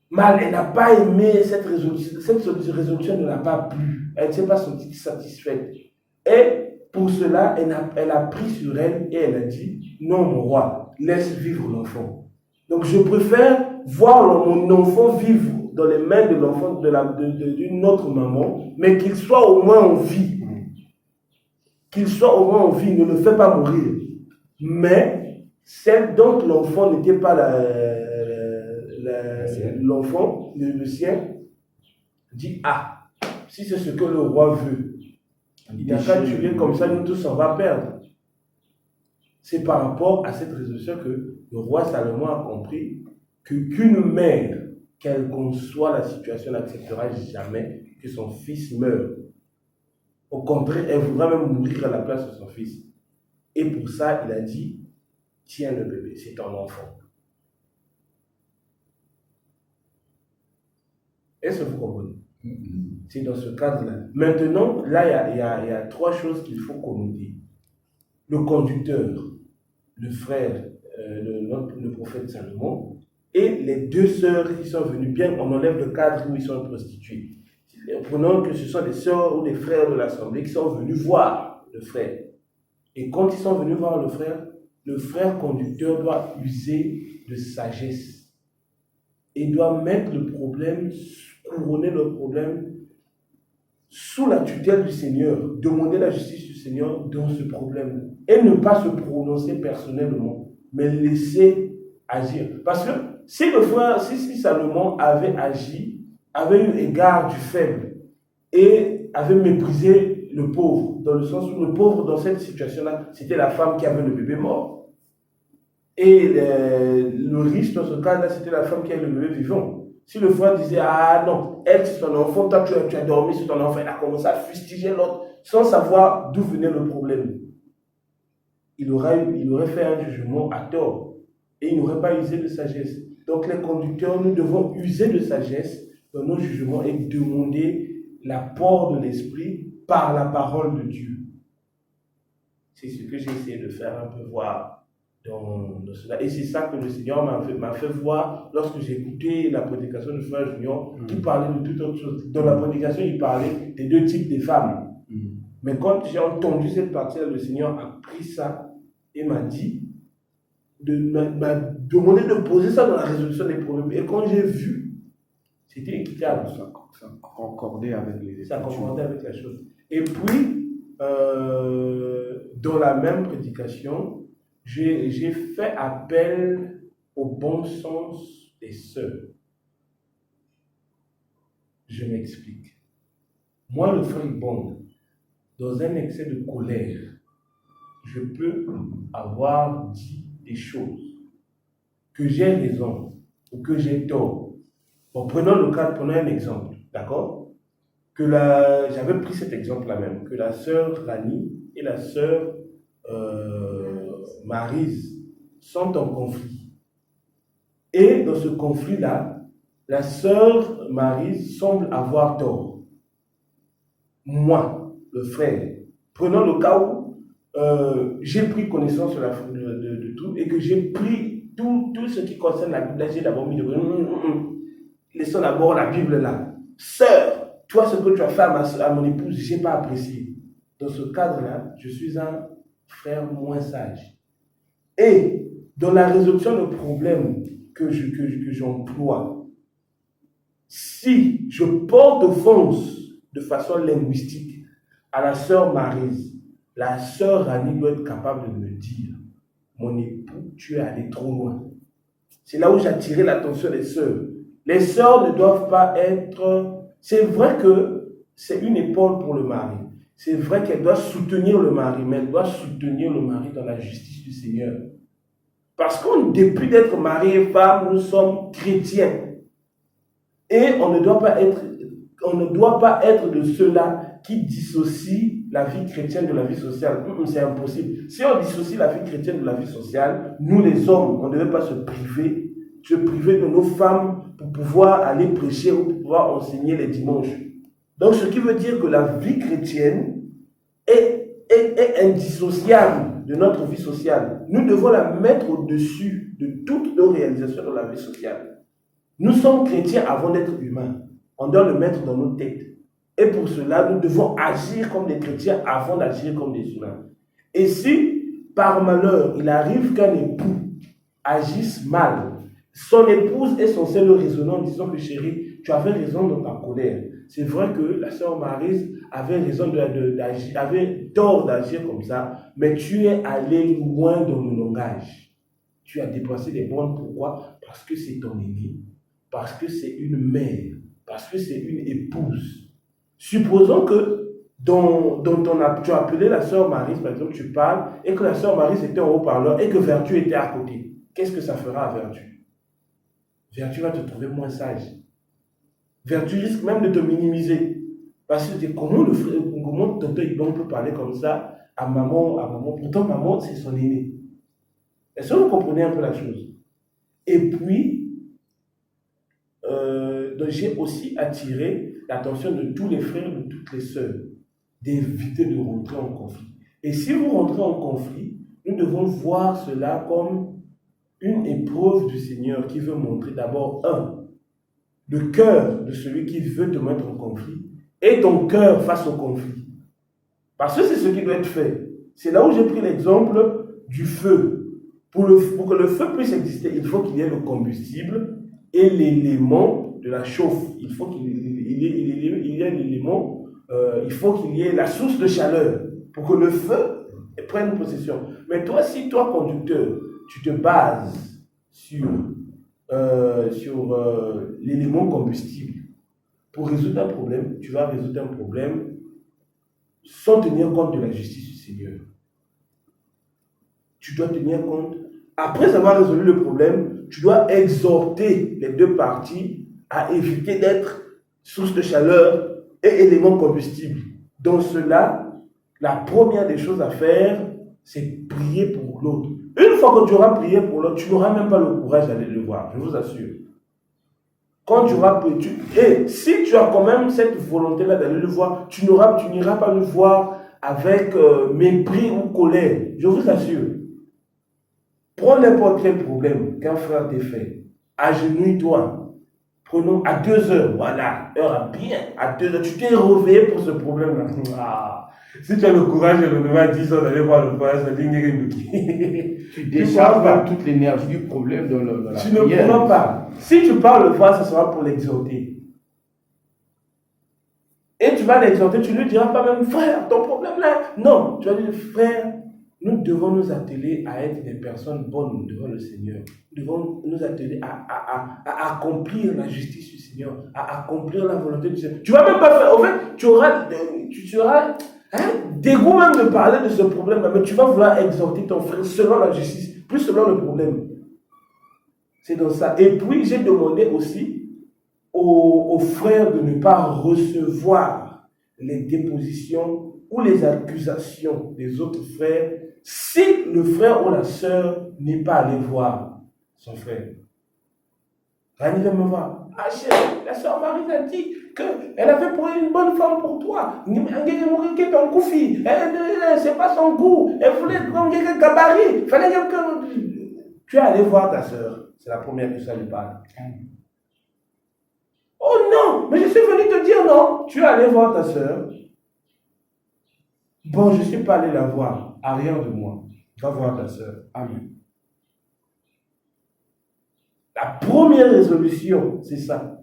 mal. Elle n'a pas aimé cette résolution. Cette résolution ne l'a pas plu. Elle ne s'est pas sentie satisfaite. Et pour cela, elle a pris sur elle et elle a dit, non mon roi, laisse vivre l'enfant. Donc je préfère voir mon enfant vivre dans les mains de l'enfant d'une autre maman, mais qu'il soit au moins en vie. Qu'il soit au moins en vie, ne le fait pas mourir. Mais celle dont l'enfant n'était pas l'enfant, le sien, dit, ah, si c'est ce que le roi veut, il n'y a qu'à tuer comme ça, nous tous on va perdre. C'est par rapport à cette résolution que le roi Salomon a compris qu'une mère, quelle qu'en soit la situation, n'acceptera jamais que son fils meure. Au contraire, elle voudra même mourir à la place de son fils. Et pour ça, il a dit, tiens le bébé, c'est ton enfant. Est-ce que vous comprenez? C'est dans ce cadre-là. Maintenant, là, il y a trois choses qu'il faut connoter. Le conducteur, le frère, le prophète Salomon, et les deux sœurs qui sont venues, bien on enlève le cadre où ils sont prostitués. Prenons que ce sont des sœurs ou des frères de l'assemblée qui sont venus voir le frère. Et quand ils sont venus voir le frère conducteur doit user de sagesse. Et doit mettre le problème, couronner le problème sous la tutelle du Seigneur, demander la justice du Seigneur dans ce problème. Et ne pas se prononcer personnellement, mais laisser agir. Parce que si Salomon avait agi, avait eu égard du faible et avait méprisé le pauvre, dans le sens où le pauvre dans cette situation-là, c'était la femme qui avait le bébé mort. Et le riche dans ce cas-là, c'était la femme qui avait le bébé vivant. Si le frère disait, ah non, elle c'est ton enfant, toi tu as dormi sur ton enfant, elle a commencé à fustiger l'autre, sans savoir d'où venait le problème. Il aurait fait un jugement à tort. Et il n'aurait pas usé de sagesse. Donc les conducteurs, nous devons user de sagesse dans nos jugements et demander l'apport de l'esprit par la parole de Dieu. C'est ce que j'ai essayé de faire un peu voir dans cela. Et c'est ça que le Seigneur m'a fait voir lorsque j'ai écouté la prédication de Frère Junior, qui parlait de toute autre chose. Dans la prédication, il parlait des deux types de femmes. Mais quand j'ai entendu cette partie-là, le Seigneur a pris ça et m'a dit, m'a demandé de poser ça dans la résolution des problèmes. Et quand j'ai vu, c'était équitable. Ça concordait avec les Écritures. Ça concordait avec la chose. Et puis, dans la même prédication, j'ai fait appel au bon sens des sœurs. Je m'explique. Moi, le frère Ibong, dans un excès de colère, je peux avoir dit des choses, que j'ai raison ou que j'ai tort. Bon, prenons un exemple, d'accord? J'avais pris cet exemple-là même, que la sœur Rani et la sœur Maryse sont en conflit. Et dans ce conflit-là, la sœur Maryse semble avoir tort. Moi, le frère, prenons le cas où j'ai pris connaissance de tout et que j'ai pris tout ce qui concerne la Bible. Là, j'ai d'abord mis de laissons d'abord la Bible là. Sœur, toi, ce que tu as fait à mon épouse, je n'ai pas apprécié. dans ce cadre-là, je suis un frère moins sage. Et dans la résolution de problèmes que j'emploie, si je porte offense de façon linguistique à la sœur Maryse, la sœur Rani doit être capable de me dire, mon époux, tu es allé trop loin. C'est là où j'attirais l'attention des sœurs. Les sœurs ne doivent pas être... C'est vrai que c'est une épaule pour le mari. C'est vrai qu'elle doit soutenir le mari, mais elle doit soutenir le mari dans la justice du Seigneur. Parce qu'en dépit d'être mari et femme, nous sommes chrétiens. Et on ne doit pas être de ceux-là qui dissocient la vie chrétienne de la vie sociale. C'est impossible. Si on dissocie la vie chrétienne de la vie sociale, nous les hommes, on ne devait pas se priver de nos femmes pour pouvoir aller prêcher ou pour pouvoir enseigner les dimanches. Donc ce qui veut dire que la vie chrétienne est indissociable de notre vie sociale. Nous devons la mettre au-dessus de toutes nos réalisations dans la vie sociale. Nous sommes chrétiens avant d'être humains. On doit le mettre dans nos têtes. Et pour cela, nous devons agir comme des chrétiens avant d'agir comme des humains. Et si, par malheur, il arrive qu'un époux agisse mal, son épouse est censée le raisonner en disant que chérie, tu avais raison dans ta colère. C'est vrai que la sœur Maryse avait raison d'agir, avait tort d'agir comme ça, mais tu es allé loin dans le langage. Tu as dépassé les bornes. Pourquoi? Parce que c'est ton aîné, parce que c'est une mère, parce que c'est une épouse. Supposons que tu as appelé la sœur Maryse, par exemple, tu parles, et que la sœur Maryse était en haut-parleur, et que Vertu était à côté. Qu'est-ce que ça fera à Vertu? Vertu va te trouver moins sage. Vertu risque même de te minimiser. Parce que comment tonton Ibon peut parler comme ça à maman? Pourtant, maman, c'est son aîné. Est-ce que vous comprenez un peu la chose? Et puis, donc j'ai aussi attiré l'attention de tous les frères, de toutes les sœurs, d'éviter de rentrer en conflit. Et si vous rentrez en conflit, nous devons voir cela comme une épreuve du Seigneur qui veut montrer d'abord, le cœur de celui qui veut te mettre en conflit et ton cœur face au conflit. Parce que c'est ce qui doit être fait. C'est là où j'ai pris l'exemple du feu. Pour que le feu puisse exister, il faut qu'il y ait le combustible et l'élément de la chauffe. Il faut qu'il y ait l'élément, il faut qu'il y ait la source de chaleur pour que le feu prenne possession. Mais toi, si toi, conducteur, tu te bases sur l'élément combustible pour résoudre un problème, tu vas résoudre un problème sans tenir compte de la justice du Seigneur. Tu dois tenir compte. Après avoir résolu le problème, tu dois exhorter les deux parties à éviter d'être source de chaleur et élément combustible. Dans cela, la première des choses à faire, c'est prier pour l'autre. Une fois que tu auras prié pour l'autre, tu n'auras même pas le courage d'aller le voir, je vous assure. Quand tu auras prié, et si tu as quand même cette volonté-là d'aller le voir, tu n'iras pas le voir avec mépris ou colère, je vous assure. Prends n'importe quel problème qu'un frère t'ait fait, agenouille-toi. Prenons à 2 heures, voilà, heure bien, à 2 heures, tu t'es réveillé pour ce problème-là. Ah. Si tu as le courage de le lever à 10 heures d'aller voir le frère, ça dit tu décharges même toute l'énergie du problème dans la tu prière. Tu ne pourras pas. Si tu parles le voir, ça sera pour l'exhorter. Et tu vas l'exhorter, tu ne lui diras pas même, frère, ton problème là. Non, tu vas lui dire, frère, nous devons nous atteler à être des personnes bonnes devant le Seigneur. Nous devons nous atteler à accomplir la justice du Seigneur, à accomplir la volonté du Seigneur. Tu ne vas même pas faire, en fait, tu seras dégoût même de parler de ce problème, mais tu vas vouloir exhorter ton frère selon la justice, plus selon le problème. C'est dans ça. Et puis, j'ai demandé aussi aux frères de ne pas recevoir les dépositions ou les accusations des autres frères si le frère ou la sœur n'est pas allé voir son frère. Rani vient me voir. Ah chérie, la sœur Marie a dit qu'elle avait pour une bonne femme pour toi. C'est pas son goût. Elle voulait un gabarit. Fallait que tu es allé voir ta sœur. C'est la première que ça lui parle. Oh non, mais je suis venu te dire non. Tu es allé voir ta sœur. Bon, je ne suis pas allé la voir. Arrière de moi. Va voir ta soeur. Amen. La première résolution, c'est ça.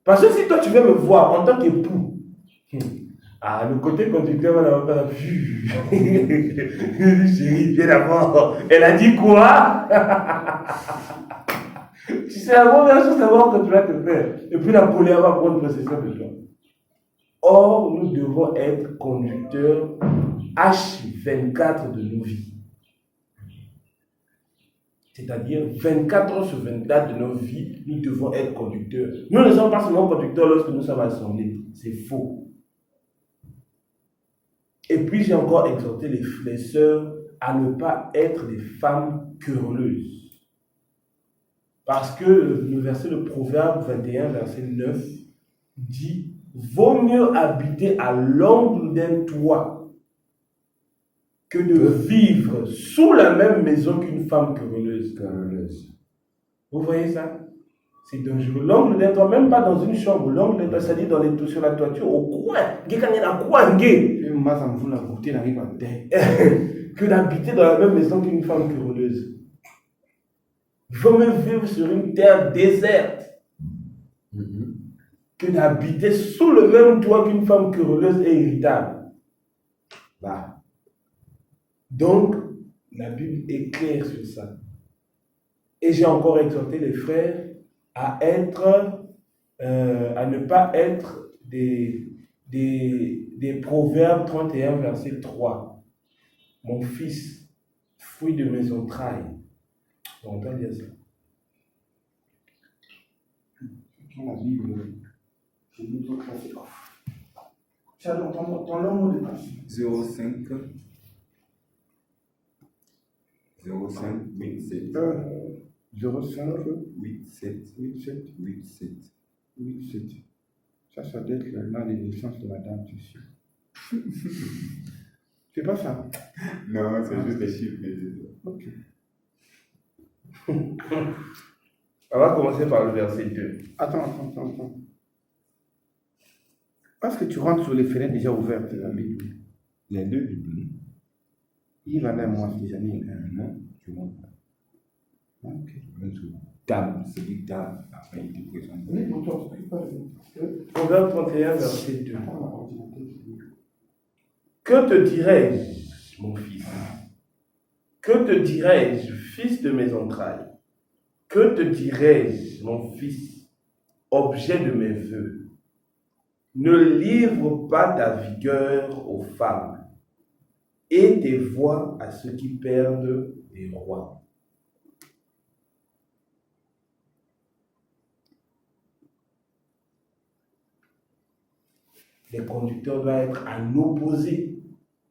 Parce que si toi tu veux me voir en tant qu'époux, le côté conducteur va l'avoir pas vu. Chérie, viens d'abord. Elle a dit quoi? Tu sais, la première chose, savoir que tu vas te faire. Et puis la colère va prendre possession de toi. Or, nous devons être conducteurs H24 de nos vies. C'est-à-dire 24 heures sur 24 de nos vies, nous devons être conducteurs. Nous ne sommes pas seulement conducteurs lorsque nous sommes assemblés. C'est faux. Et puis j'ai encore exhorté les sœurs à ne pas être des femmes querelleuses. Parce que le verset de Proverbe 21, verset 9, dit « Vaut mieux habiter à l'angle d'un toit que de vivre sous la même maison qu'une femme querelleuse. » Vous voyez ça? C'est dangereux. L'angle d'un toit, même pas dans une chambre, l'angle d'un toit, c'est-à-dire sur la toiture, au coin. Que d'habiter dans la même maison qu'une femme querelleuse. Vaut mieux vivre sur une terre déserte que d'habiter sous le même toit qu'une femme querelleuse et irritable. Donc, la Bible est claire sur ça. Et j'ai encore exhorté les frères à ne pas être des Proverbes 31, verset 3. Mon fils, fruit de mes entrailles. On entend dire ça. Dans la Bible, j'ai mis d'autres versets off. Tiens, ton long mot de passe. 05 87 05 87. Ça doit être le nom de naissance de madame, tu sais. C'est pas ça? Non, c'est juste des chiffres. Ok. On va commencer par le verset 2. Attends. Parce que tu rentres sur les fenêtres déjà ouvertes de la Bible. Les deux Bibles. Yves en a moi déjà mis. Non, tu montes pas. Ok. Table, c'est du table. Après, il te présente. Oui, pour toi, Proverbe 31, verset 2. Que te dirais-je, mon fils? Que te dirais-je, fils de mes entrailles? Que te dirais-je, mon fils, objet de mes vœux? Ne livre pas ta vigueur aux femmes et tes voix à ceux qui perdent des rois. Les conducteurs doivent être à l'opposé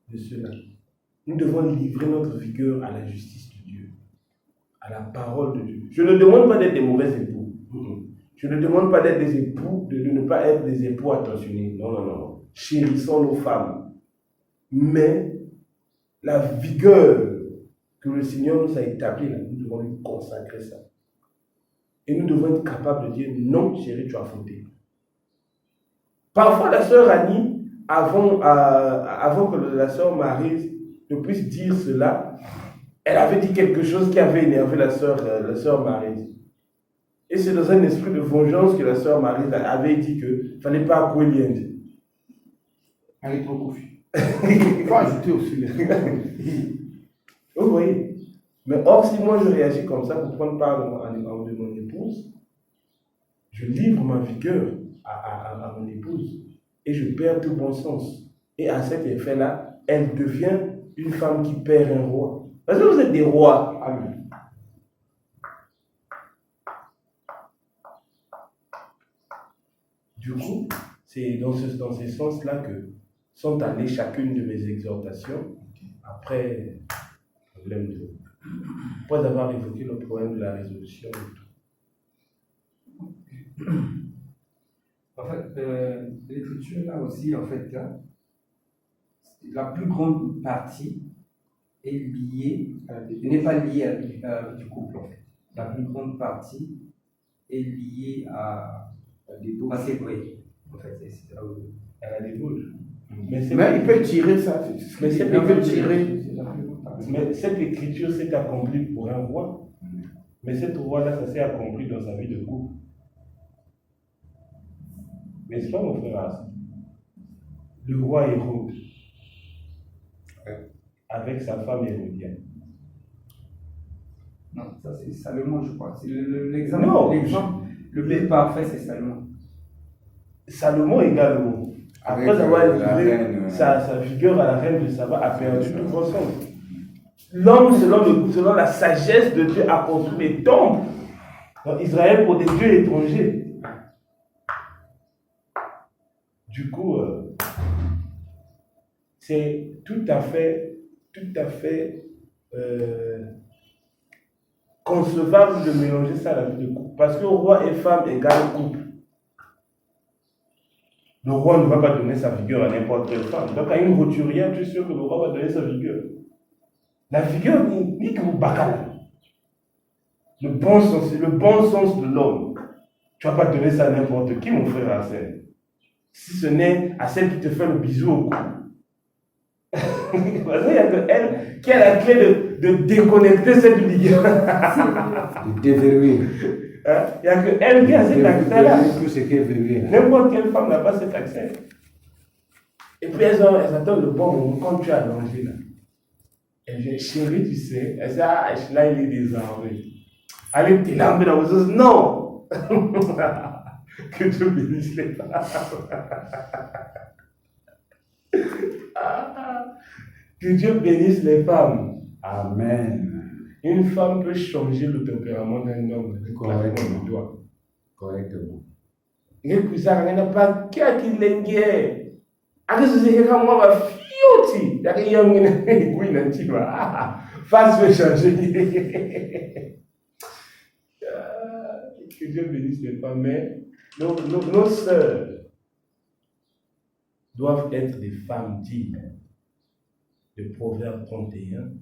de cela. Nous devons livrer notre vigueur à la justice de Dieu, à la parole de Dieu. Je ne demande pas d'être des mauvais époux. Je ne demande pas d'être des époux, de ne pas être des époux attentionnés. Non. Chérissons nos femmes. Mais la vigueur que le Seigneur nous a établie, nous devons lui consacrer ça. Et nous devons être capables de dire non, chérie, tu as fauté. Parfois, la sœur Annie, avant que la sœur Marie ne puisse dire cela, elle avait dit quelque chose qui avait énervé la sœur Marie. Et c'est dans un esprit de vengeance que la sœur Marie avait dit qu'il ne fallait pas accouer l'Inde. Elle est trop confuse. Il faut ajouter aussi. Vous voyez? Mais or, si moi je réagis comme ça pour prendre part de mon épouse, je livre ma vigueur à mon épouse et je perds tout bon sens. Et à cet effet-là, elle devient une femme qui perd un roi. Parce que vous êtes des rois. Amen. Du coup, c'est dans ce sens-là que sont allées chacune de mes exhortations après avoir évoqué le problème de la résolution et tout. En fait, l'écriture là aussi, en fait, là, la plus grande partie est liée, n'est pas liée à du couple, en fait. La plus grande partie est liée à des beaux. C'est vrai. En fait, c'est là où. Elle a des boules. Mais il peut tirer ça. Mais il peut tirer. Mais cette écriture s'est accomplie pour un roi. Mais cette roi-là, ça s'est accompli dans sa vie de couple. N'est-ce pas, mon frère? Le roi Hérode, avec sa femme Hérodienne. Non, ça c'est Salomon, je crois. C'est l'exemple le plus parfait, c'est Salomon. Salomon également, après avoir élevé sa figure à la reine de Saba, a perdu tout son sens. L'homme, selon la sagesse de Dieu, a construit des temples dans Israël pour des dieux étrangers. Du coup, c'est tout à fait concevable de mélanger ça à la vie de couple. Parce que roi et femme égale couple. Le roi ne va pas donner sa figure à n'importe quelle femme. Donc à une roturière, tu es sûr que le roi va donner sa figure. La figure ni que vous bacala. Le bon sens de l'homme. Tu ne vas pas donner ça à n'importe qui, mon frère Arsène. Si ce n'est à celle qui te fait le bisou au cou. Parce qu'il y a que elle qui a la clé de déconnecter cette figure. De déverrouiller. Il n'y a que elle qui a cet accès-là. Tout ce qui est verrouillé. N'importe quelle femme n'a pas cet accès. Et puis elles attendent le bon moment quand tu es allongé là. Elle dit, chérie, tu sais. Elle dit, ah, là il est désarmé. Allez, t'es là, mais dans vos os. Non. Que Dieu bénisse les femmes. Que Dieu bénisse les femmes. Amen. Une femme peut changer le tempérament d'un homme avec claquement du doigt. Correctement. Et puis ça, il n'y a pas qu'à qui l'enguer. Après, c'est comme moi, ma fioti. Il y a rien qui va. Face peut changer. Que Dieu bénisse les femmes, mais nos sœurs doivent être des femmes dignes de Proverbe 31.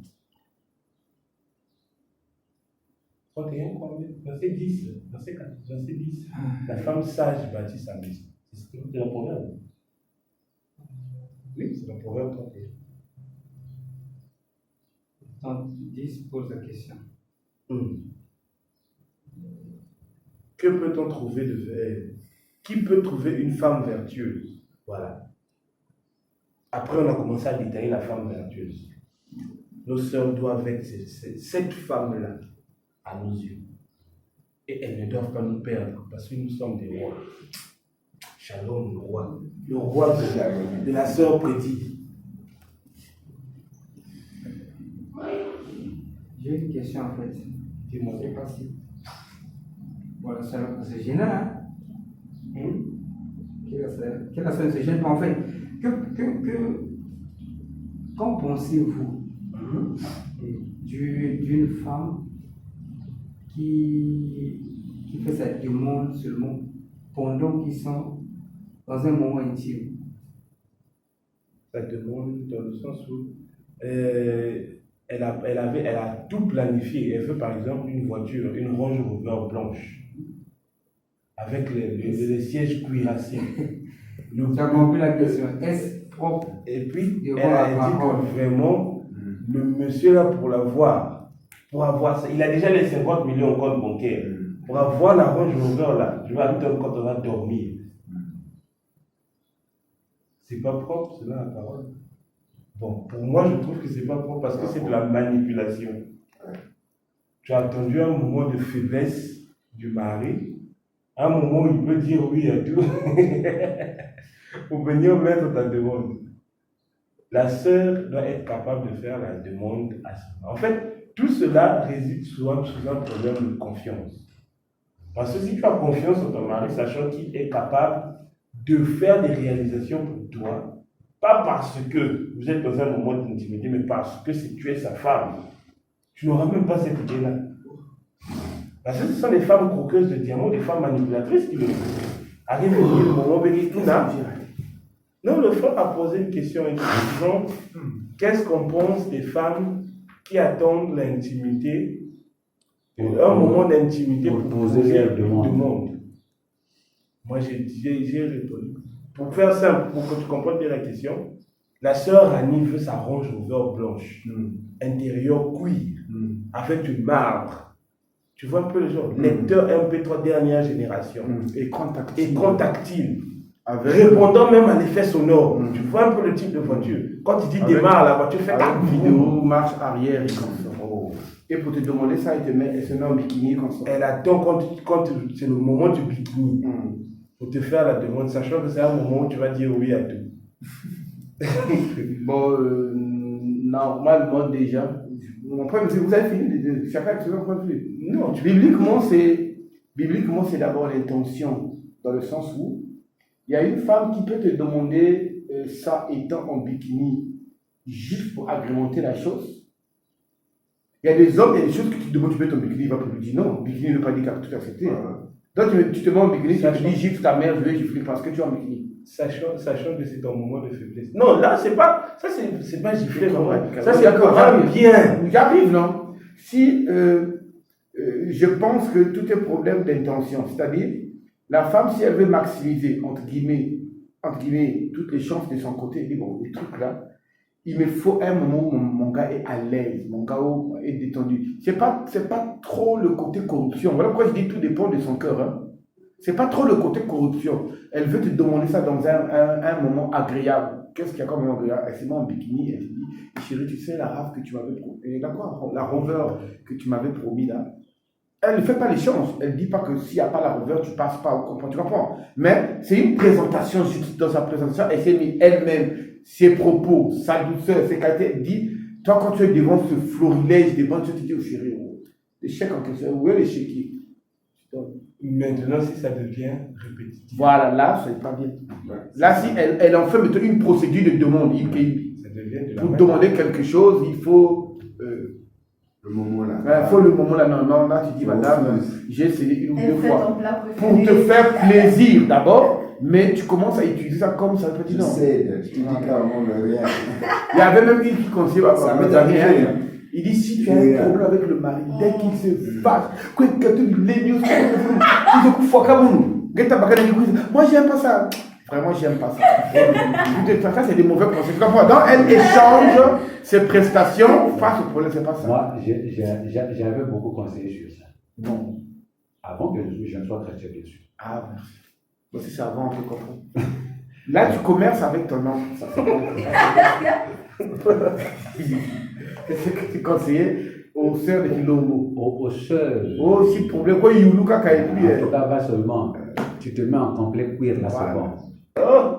31, combien? Verset 10. Verset 4, verset 10. La femme sage bâtit sa maison. C'est le proverbe. Oui, c'est le proverbe 31. Donc, 10 pose la question. Que peut-on trouver qui peut trouver une femme vertueuse? Voilà. Après, on a commencé à détailler la femme vertueuse. Nos sœurs doivent être cette femme-là à nos yeux. Et elles ne doivent pas nous perdre parce que nous sommes des rois. Shalom, le roi de la sœur prédit. J'ai une question en fait. Dis-moi. Je ne sais pas si. Voilà, c'est gênant, hein? Quelle personne se gêne? En fait, qu'en pensez-vous d'une femme qui fait sa demande seulement pendant qu'ils sont dans un moment intime? Sa demande dans le sens où elle a tout planifié. Elle veut par exemple une voiture, une Range Rover blanche, avec les sièges cuirassés. Tu as compris la question. Est-ce propre? Et puis, elle a dit que vraiment, le monsieur là, pour l'avoir, pour avoir ça, il a déjà les 50 millions en compte bancaire. Pour avoir la Range Rover là, je vais habiter quand on va dormir. C'est pas propre, c'est là la parole. Bon, pour moi, je trouve que c'est pas propre parce que c'est de la manipulation. Tu as attendu un moment de faiblesse du mari, un moment où il peut dire oui à tout, pour venir mettre ta demande. La sœur doit être capable de faire la demande à son mari. En fait, tout cela réside souvent sous un problème de confiance. Parce que si tu as confiance en ton mari, sachant qu'il est capable de faire des réalisations pour toi, pas parce que vous êtes dans un moment d'intimité, mais parce que si tu es sa femme, tu n'auras même pas cette idée-là. Parce que ce sont des femmes croqueuses de diamants, des femmes manipulatrices qui le font. Arrive au moment où non, le frère a posé une question en disant qu'est-ce qu'on pense des femmes qui attendent l'intimité, un moment d'intimité pour poser une demande. Moi j'ai répondu. Pour faire simple, pour que tu comprennes bien la question, la sœur Annie veut sa range over blanche, intérieur cuir, avec du marbre. Tu vois un peu le genre, lecteur MP3 dernière génération. Écran tactile. Écran tactile. Répondant même à l'effet sonore. Tu vois un peu le type de voiture. Quand tu dis démarre, la voiture fait avec vidéo, marche arrière et comme ça. Et pour te demander ça, elle se met en bikini comme ça. Elle attend quand c'est le moment du bikini. Pour te faire la demande, sachant que c'est un moment où tu vas dire oui à tout. Bon, normalement déjà, mon point, vous avez fini, chacun a son point de vue. Non, bibliquement, c'est d'abord l'intention, dans le sens où il y a une femme qui peut te demander ça étant en bikini, juste pour agrémenter la chose. Il y a des hommes, il y a des choses que tu demandes, tu peux être en bikini, il va te dire non, bikini ne veut pas dire qu'à tout accepter. Donc tu te mets en bikini, tu te dis gifle ta mère, je vais gifler parce que tu es en bikini. Sachant que c'est ton moment de faiblesse. Non, là, c'est pas gifler, ça c'est d'accord, bien. J'arrive, non? Si je pense que tout est problème d'intention, c'est-à-dire la femme, si elle veut maximiser, entre guillemets, toutes les chances de son côté, elle dit bon, les trucs là, il me faut un moment où mon gars est à l'aise, mon gars est détendu. C'est pas trop le côté corruption. Voilà pourquoi je dis tout dépend de son cœur. Hein. C'est pas trop le côté corruption. Elle veut te demander ça dans un moment agréable. Qu'est-ce qu'il y a comme moment agréable? Elle se met en bikini, elle se dit, chérie, tu sais la rave que tu m'avais promis, la rover que tu m'avais promis là. Elle ne fait pas l'échange. Elle ne dit pas que s'il n'y a pas la rover, tu ne passes pas. Tu comprends? Mais c'est une présentation. Dans sa présentation, elle s'est mis elle-même, ses propos, sa douceur, ses qualités. Elle dit, toi, quand tu es devant ce florilège devant, tu te dis, oh chérie, l'échec en question, où est l'échec? Maintenant, si ça devient répétitif. Voilà, là, c'est pas bien. Là, si elle en fait maintenant une procédure de demande, pour demander quelque chose, il faut. Le moment là. Il faut le moment là. Non, là, tu dis, madame, j'ai essayé une ou deux fois. Pour te faire plaisir d'abord, mais tu commences à utiliser ça comme ça. Je sais, je te dis carrément rien. Il y avait même une qui conseillait, ça m'est arrivé. Il dit, si tu as un problème avec le mari, dès qu'il se fâche, moi j'aime pas ça. Vraiment, j'aime pas ça. Ça, c'est des mauvais conseils. Donc, elle échange ses prestations face au problème, c'est pas ça. Moi, j'avais beaucoup conseillé sur ça. Bon, avant que je ne sois chrétien, bien sûr. Ah, merci. Moi, si c'est avant, on peut comprendre. Là, tu commerces avec ton nom. Ça, c'est que tu conseillais aux sœurs de Kilomo. Aux sœurs. Oh, si problème, quoi, il y a Luka qui a écrit. En tout cas, pas seulement. Tu te mets en complet cuir, là, c'est bon. Oh.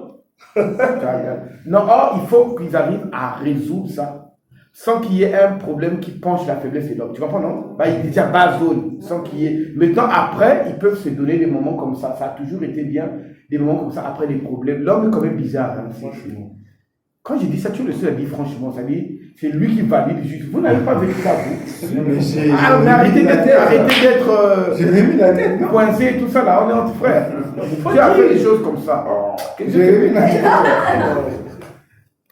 Non, il faut qu'ils arrivent à résoudre ça sans qu'il y ait un problème qui penche la faiblesse de l'homme. Tu comprends, non? Il est déjà bas zone, sans qu'il y ait. Maintenant, après, ils peuvent se donner des moments comme ça. Ça a toujours été bien, des moments comme ça après les problèmes. L'homme est quand même bizarre, hein, franchement. Quand je dis ça, tu es le seul à dire franchement, ça dit, c'est lui qui valide juste. Vous n'avez pas vécu ça, vous? Mais arrêtez d'être coincé et tout ça, là, on est entre frères. Tu as fait des choses comme ça.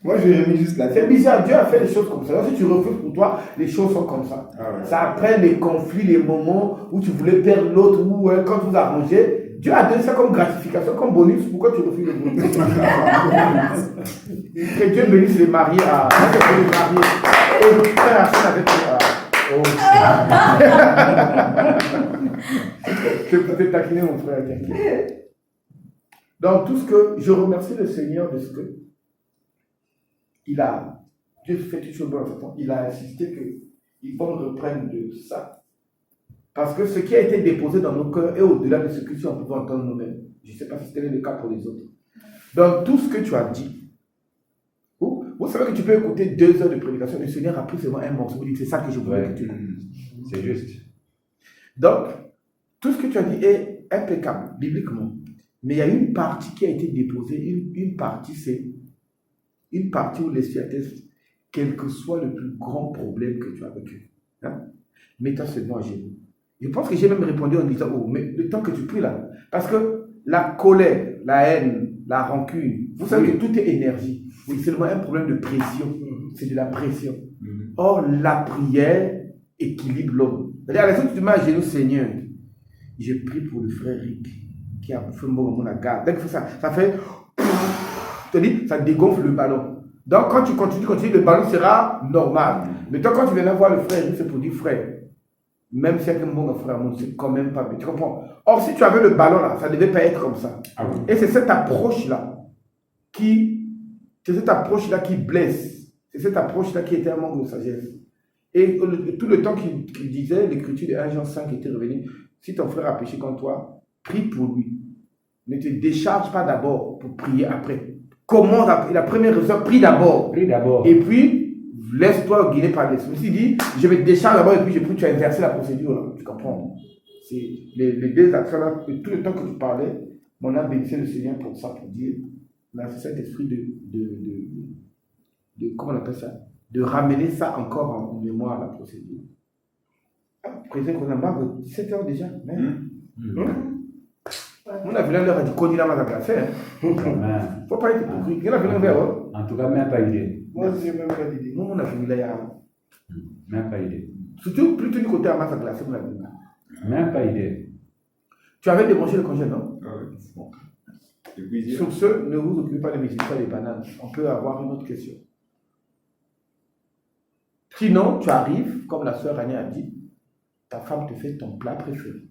Moi, j'ai remis juste la tête. C'est bizarre, Dieu a fait des choses comme ça. Si tu refuses pour toi, les choses sont comme ça. Ça après les conflits, les moments où tu voulais perdre l'autre, ou quand vous arrangez, Dieu a donné ça comme gratification, comme bonus. Pourquoi tu refuses le bonus? Que Dieu bénisse les mariés à. Les mariés. Et frère Hachem avec je peux te taquiner, mon frère, t'inquiète. Donc, tout ce que. Je remercie le Seigneur de ce que. Dieu fait toutes choses bonnes. Il a insisté qu'ils vont reprendre de ça. Parce que ce qui a été déposé dans nos cœurs est au-delà de ce que on peut entendre nous-mêmes. Je ne sais pas si c'était le cas pour les autres. Donc, tout ce que tu as dit, vous savez que tu peux écouter 2 heures de prédication, le Seigneur a pris seulement un morceau. Il dit, c'est ça que je voulais que tu écoutes. C'est juste. Donc, tout ce que tu as dit est impeccable, bibliquement. Mais il y a une partie qui a été déposée. Une partie, c'est une partie où l'Esprit atteste, quel que soit le plus grand problème que tu as vécu. Hein? Mets-toi seulement à genoux. Je pense que j'ai même répondu en disant, mais le temps que tu pries là, parce que la colère, la haine, la rancune, vous savez que tout est énergie. Oui, c'est seulement un problème de pression. C'est de la pression. Or, la prière équilibre l'homme. C'est-à-dire, à la tu te mets à genoux, Seigneur, je prie pour le frère Rick, qui a fait mon la garde. Dès que ça fait, C'est-à-dire, ça dégonfle le ballon. Donc, quand tu continues, le ballon sera normal. Mais toi, quand tu viens voir le frère, c'est pour dire frère. Même si un bon frère, c'est quand même pas bien. Tu comprends? Or, si tu avais le ballon là, ça ne devait pas être comme ça. Ah oui. Et c'est cette approche-là qui blesse. C'est cette approche-là qui était un manque de sagesse. Et tout le temps qu'il disait, l'écriture de 1 Jean 5 était revenue. Si ton frère a péché contre toi, prie pour lui. Ne te décharge pas d'abord pour prier après. Comment la première raison, prie d'abord. Prie d'abord. Et puis, laisse-toi guider par l'esprit. Si dit, je vais te décharger d'abord et puis je prie, tu as inversé la procédure. Là. Tu comprends? C'est les deux actions là, tout le temps que tu parlais, on a béni le Seigneur pour ça, pour dire, là, c'est cet esprit de comment on appelle ça? De ramener ça encore en mémoire, la procédure. Ah, président Konamba, 17 heures déjà. On a vu l'heure à dire qu'on dit la main à faire. Il ne faut pas être hypocrite. Il a vu l'heure. En tout cas, même pas idée. Moi, je n'ai même pas d'idée. Nous, on a vu l'heure. Même pas idée. Surtout plutôt du côté à masse à glacer, on a vu. Même pas idée. Tu avais débranché le congé, non? Oui. Sur ce, ne vous occupez pas des musiciens et des bananes. On peut avoir une autre question. Sinon, tu arrives, comme la sœur Annie a dit, ta femme te fait ton plat préféré.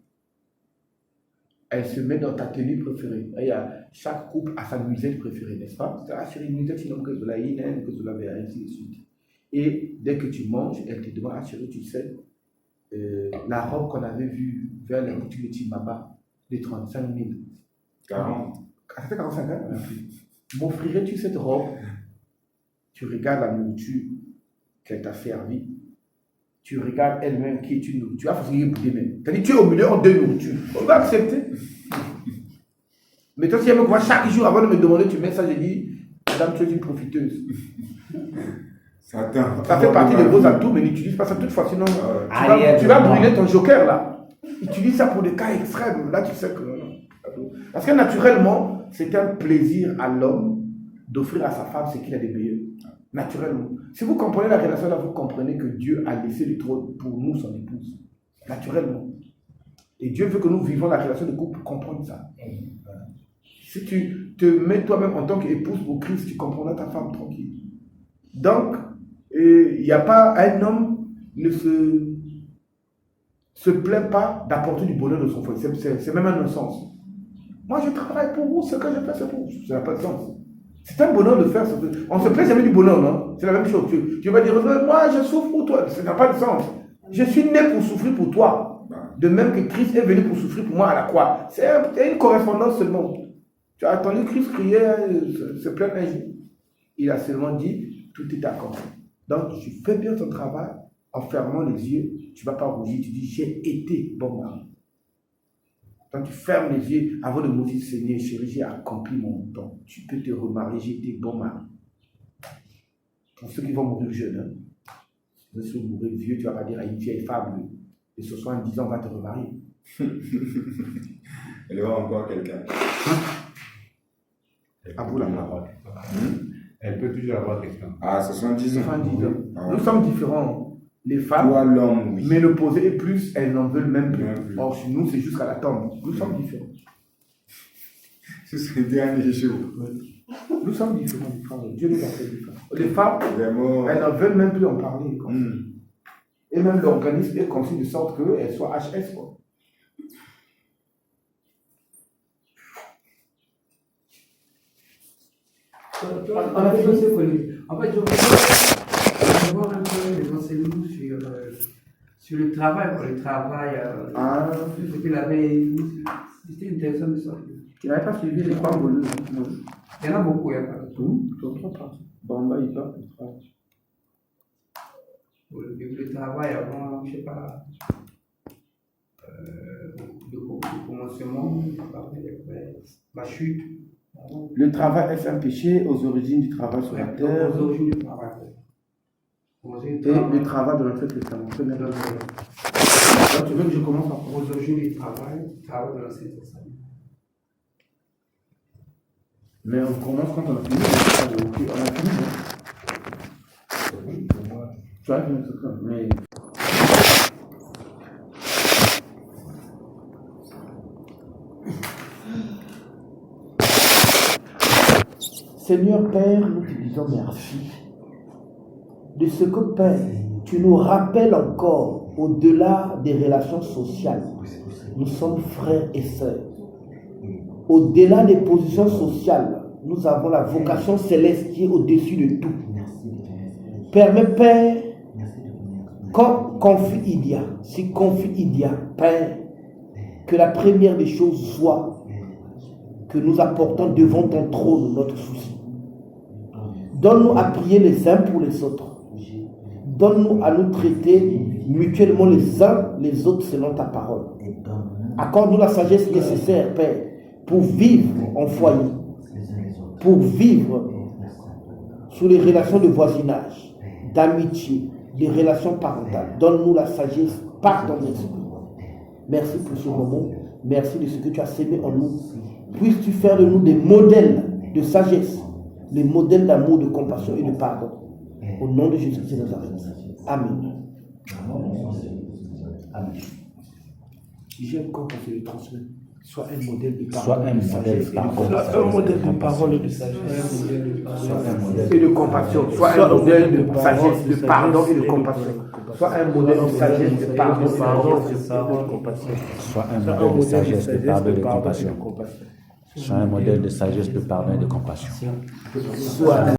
Elle se met dans ta tenue préférée. Il y a chaque couple a sa musette préférée, n'est-ce pas? C'est la chérie musette, sinon que de la hyène, que de la verre, ainsi de suite. Et dès que tu manges, elle te demande, ah chérie, tu sais, la robe qu'on avait vue vers la boutique de Timaba, de 35 000. 40. Ah, c'était 45 ans? M'offrirais-tu cette robe? Tu regardes la nourriture qu'elle t'a servi, tu regardes elle-même qui est une nourriture, tu vas faciliter pour demain. C'est-à-dire tu es au milieu en deux nourritures. On va accepter. Mais toi, si elle me voit chaque jour avant de me demander, tu mets ça, je dis, madame, tu es une profiteuse. Ça fait partie de vos atouts, mais n'utilise pas ça toutefois, sinon tu vas brûler ton joker là. Utilise ça pour des cas extrêmes. Là, tu sais que non. Parce que naturellement, c'est un plaisir à l'homme d'offrir à sa femme ce qu'il a de meilleur. Naturellement. Si vous comprenez la relation là, vous comprenez que Dieu a laissé le trône pour nous, son épouse. Naturellement. Et Dieu veut que nous vivons la relation de couple pour comprendre ça. Si tu te mets toi-même en tant qu'épouse pour Christ, tu comprendras ta femme tranquille. Donc, il n'y a pas un homme ne se plaint pas d'apporter du bonheur de son foyer. C'est même un non-sens. Moi, je travaille pour vous, ce que je fais, c'est pour vous. Ça n'a pas de sens. C'est un bonheur de faire ça. On se plaint jamais du bonheur, non? C'est la même chose. Tu vas dire, moi, je souffre pour toi. Ça n'a pas de sens. Je suis né pour souffrir pour toi. De même que Christ est venu pour souffrir pour moi à la croix. C'est une correspondance seulement. Tu as entendu Christ crier, se plaindre un jour. Il a seulement dit, tout est accompli. Donc, tu fais bien ton travail en fermant les yeux. Tu ne vas pas rougir. Tu dis, j'ai été bon mari. Quand tu fermes les yeux avant de mourir, Seigneur, chérie, j'ai accompli mon temps. Tu peux te remarier, j'ai été bon mari. Pour ceux qui vont mourir jeunes, hein. Si tu vas mourir vieux, tu ne vas pas dire à une vieille femme, et ce soir, en 10 ans, on va te remarier. Elle y aura encore quelqu'un. À vous la parole. Elle peut toujours avoir quelqu'un. Ah, 70 ans. 70 ans. Ah. Nous sommes différents. Les femmes, Toi, l'homme, oui. ménopausées et plus, elles n'en veulent même plus. Même plus. Or, chez nous, c'est jusqu'à la tombe. Nous sommes différents. Ce serait le dernier jour. Nous sommes différents, les femmes. Dieu nous a fait différents. Les femmes, Vraiment. elles n'en veulent même plus en parler. Quoi. Hmm. Et même l'organisme est conçu de sorte qu'elles soient HS. Quoi. On a fait aussi connu. En fait, je voudrais avoir un peu des enseignements sur le travail. Pour le travail, ce qu'il avait. C'était intéressant de ça. Tu n'avais pas suivi les 3 volumes. Il y en a beaucoup, il y a pas Tout, dans 3 parties. Bamba, il parle de travail. Pour le travail, avant, je ne sais pas, de commencement, la chute. Le travail est un péché aux origines du travail sur la terre. Aux origines du travail. Et le travail de l'Ancien Testament. Donc, tu veux que je commence par aux origines du travail de l'Ancien Testament. Mais on commence quand on a fini. On a fini. Tu as fini, c'est ça. Mais. Seigneur Père, nous te disons merci de ce que, Père, tu nous rappelles encore, au-delà des relations sociales, nous sommes frères et sœurs. Au-delà des positions sociales, nous avons la vocation céleste qui est au-dessus de tout. Permets, Père, comme conflit il y a, si conflit il y a, Père, que la première des choses soit que nous apportons devant ton trône notre souci. Donne-nous à prier les uns pour les autres. Donne-nous à nous traiter mutuellement les uns les autres selon ta parole. Accorde-nous la sagesse nécessaire, Père, pour vivre en foyer, pour vivre sous les relations de voisinage, d'amitié, des relations parentales. Donne-nous la sagesse par ton esprit. Merci pour ce moment. Merci de ce que tu as sémé en nous. Puisses-tu faire de nous des modèles de sagesse, des modèles d'amour, de compassion et de pardon. Au nom de Jésus-Christ de Nazareth. Amen. Amen. J'aime quand on se le transmet. Soit un modèle de parole, Soit un modèle de parole, un modèle de parole et de sagesse. et de compassion. Soit un modèle de sagesse, de pardon et de compassion. Soit un modèle de sagesse, de pardon et de compassion. Soit un modèle de sagesse, de pardon et de compassion. Soit un modèle de sagesse, de pardon et de compassion. Soit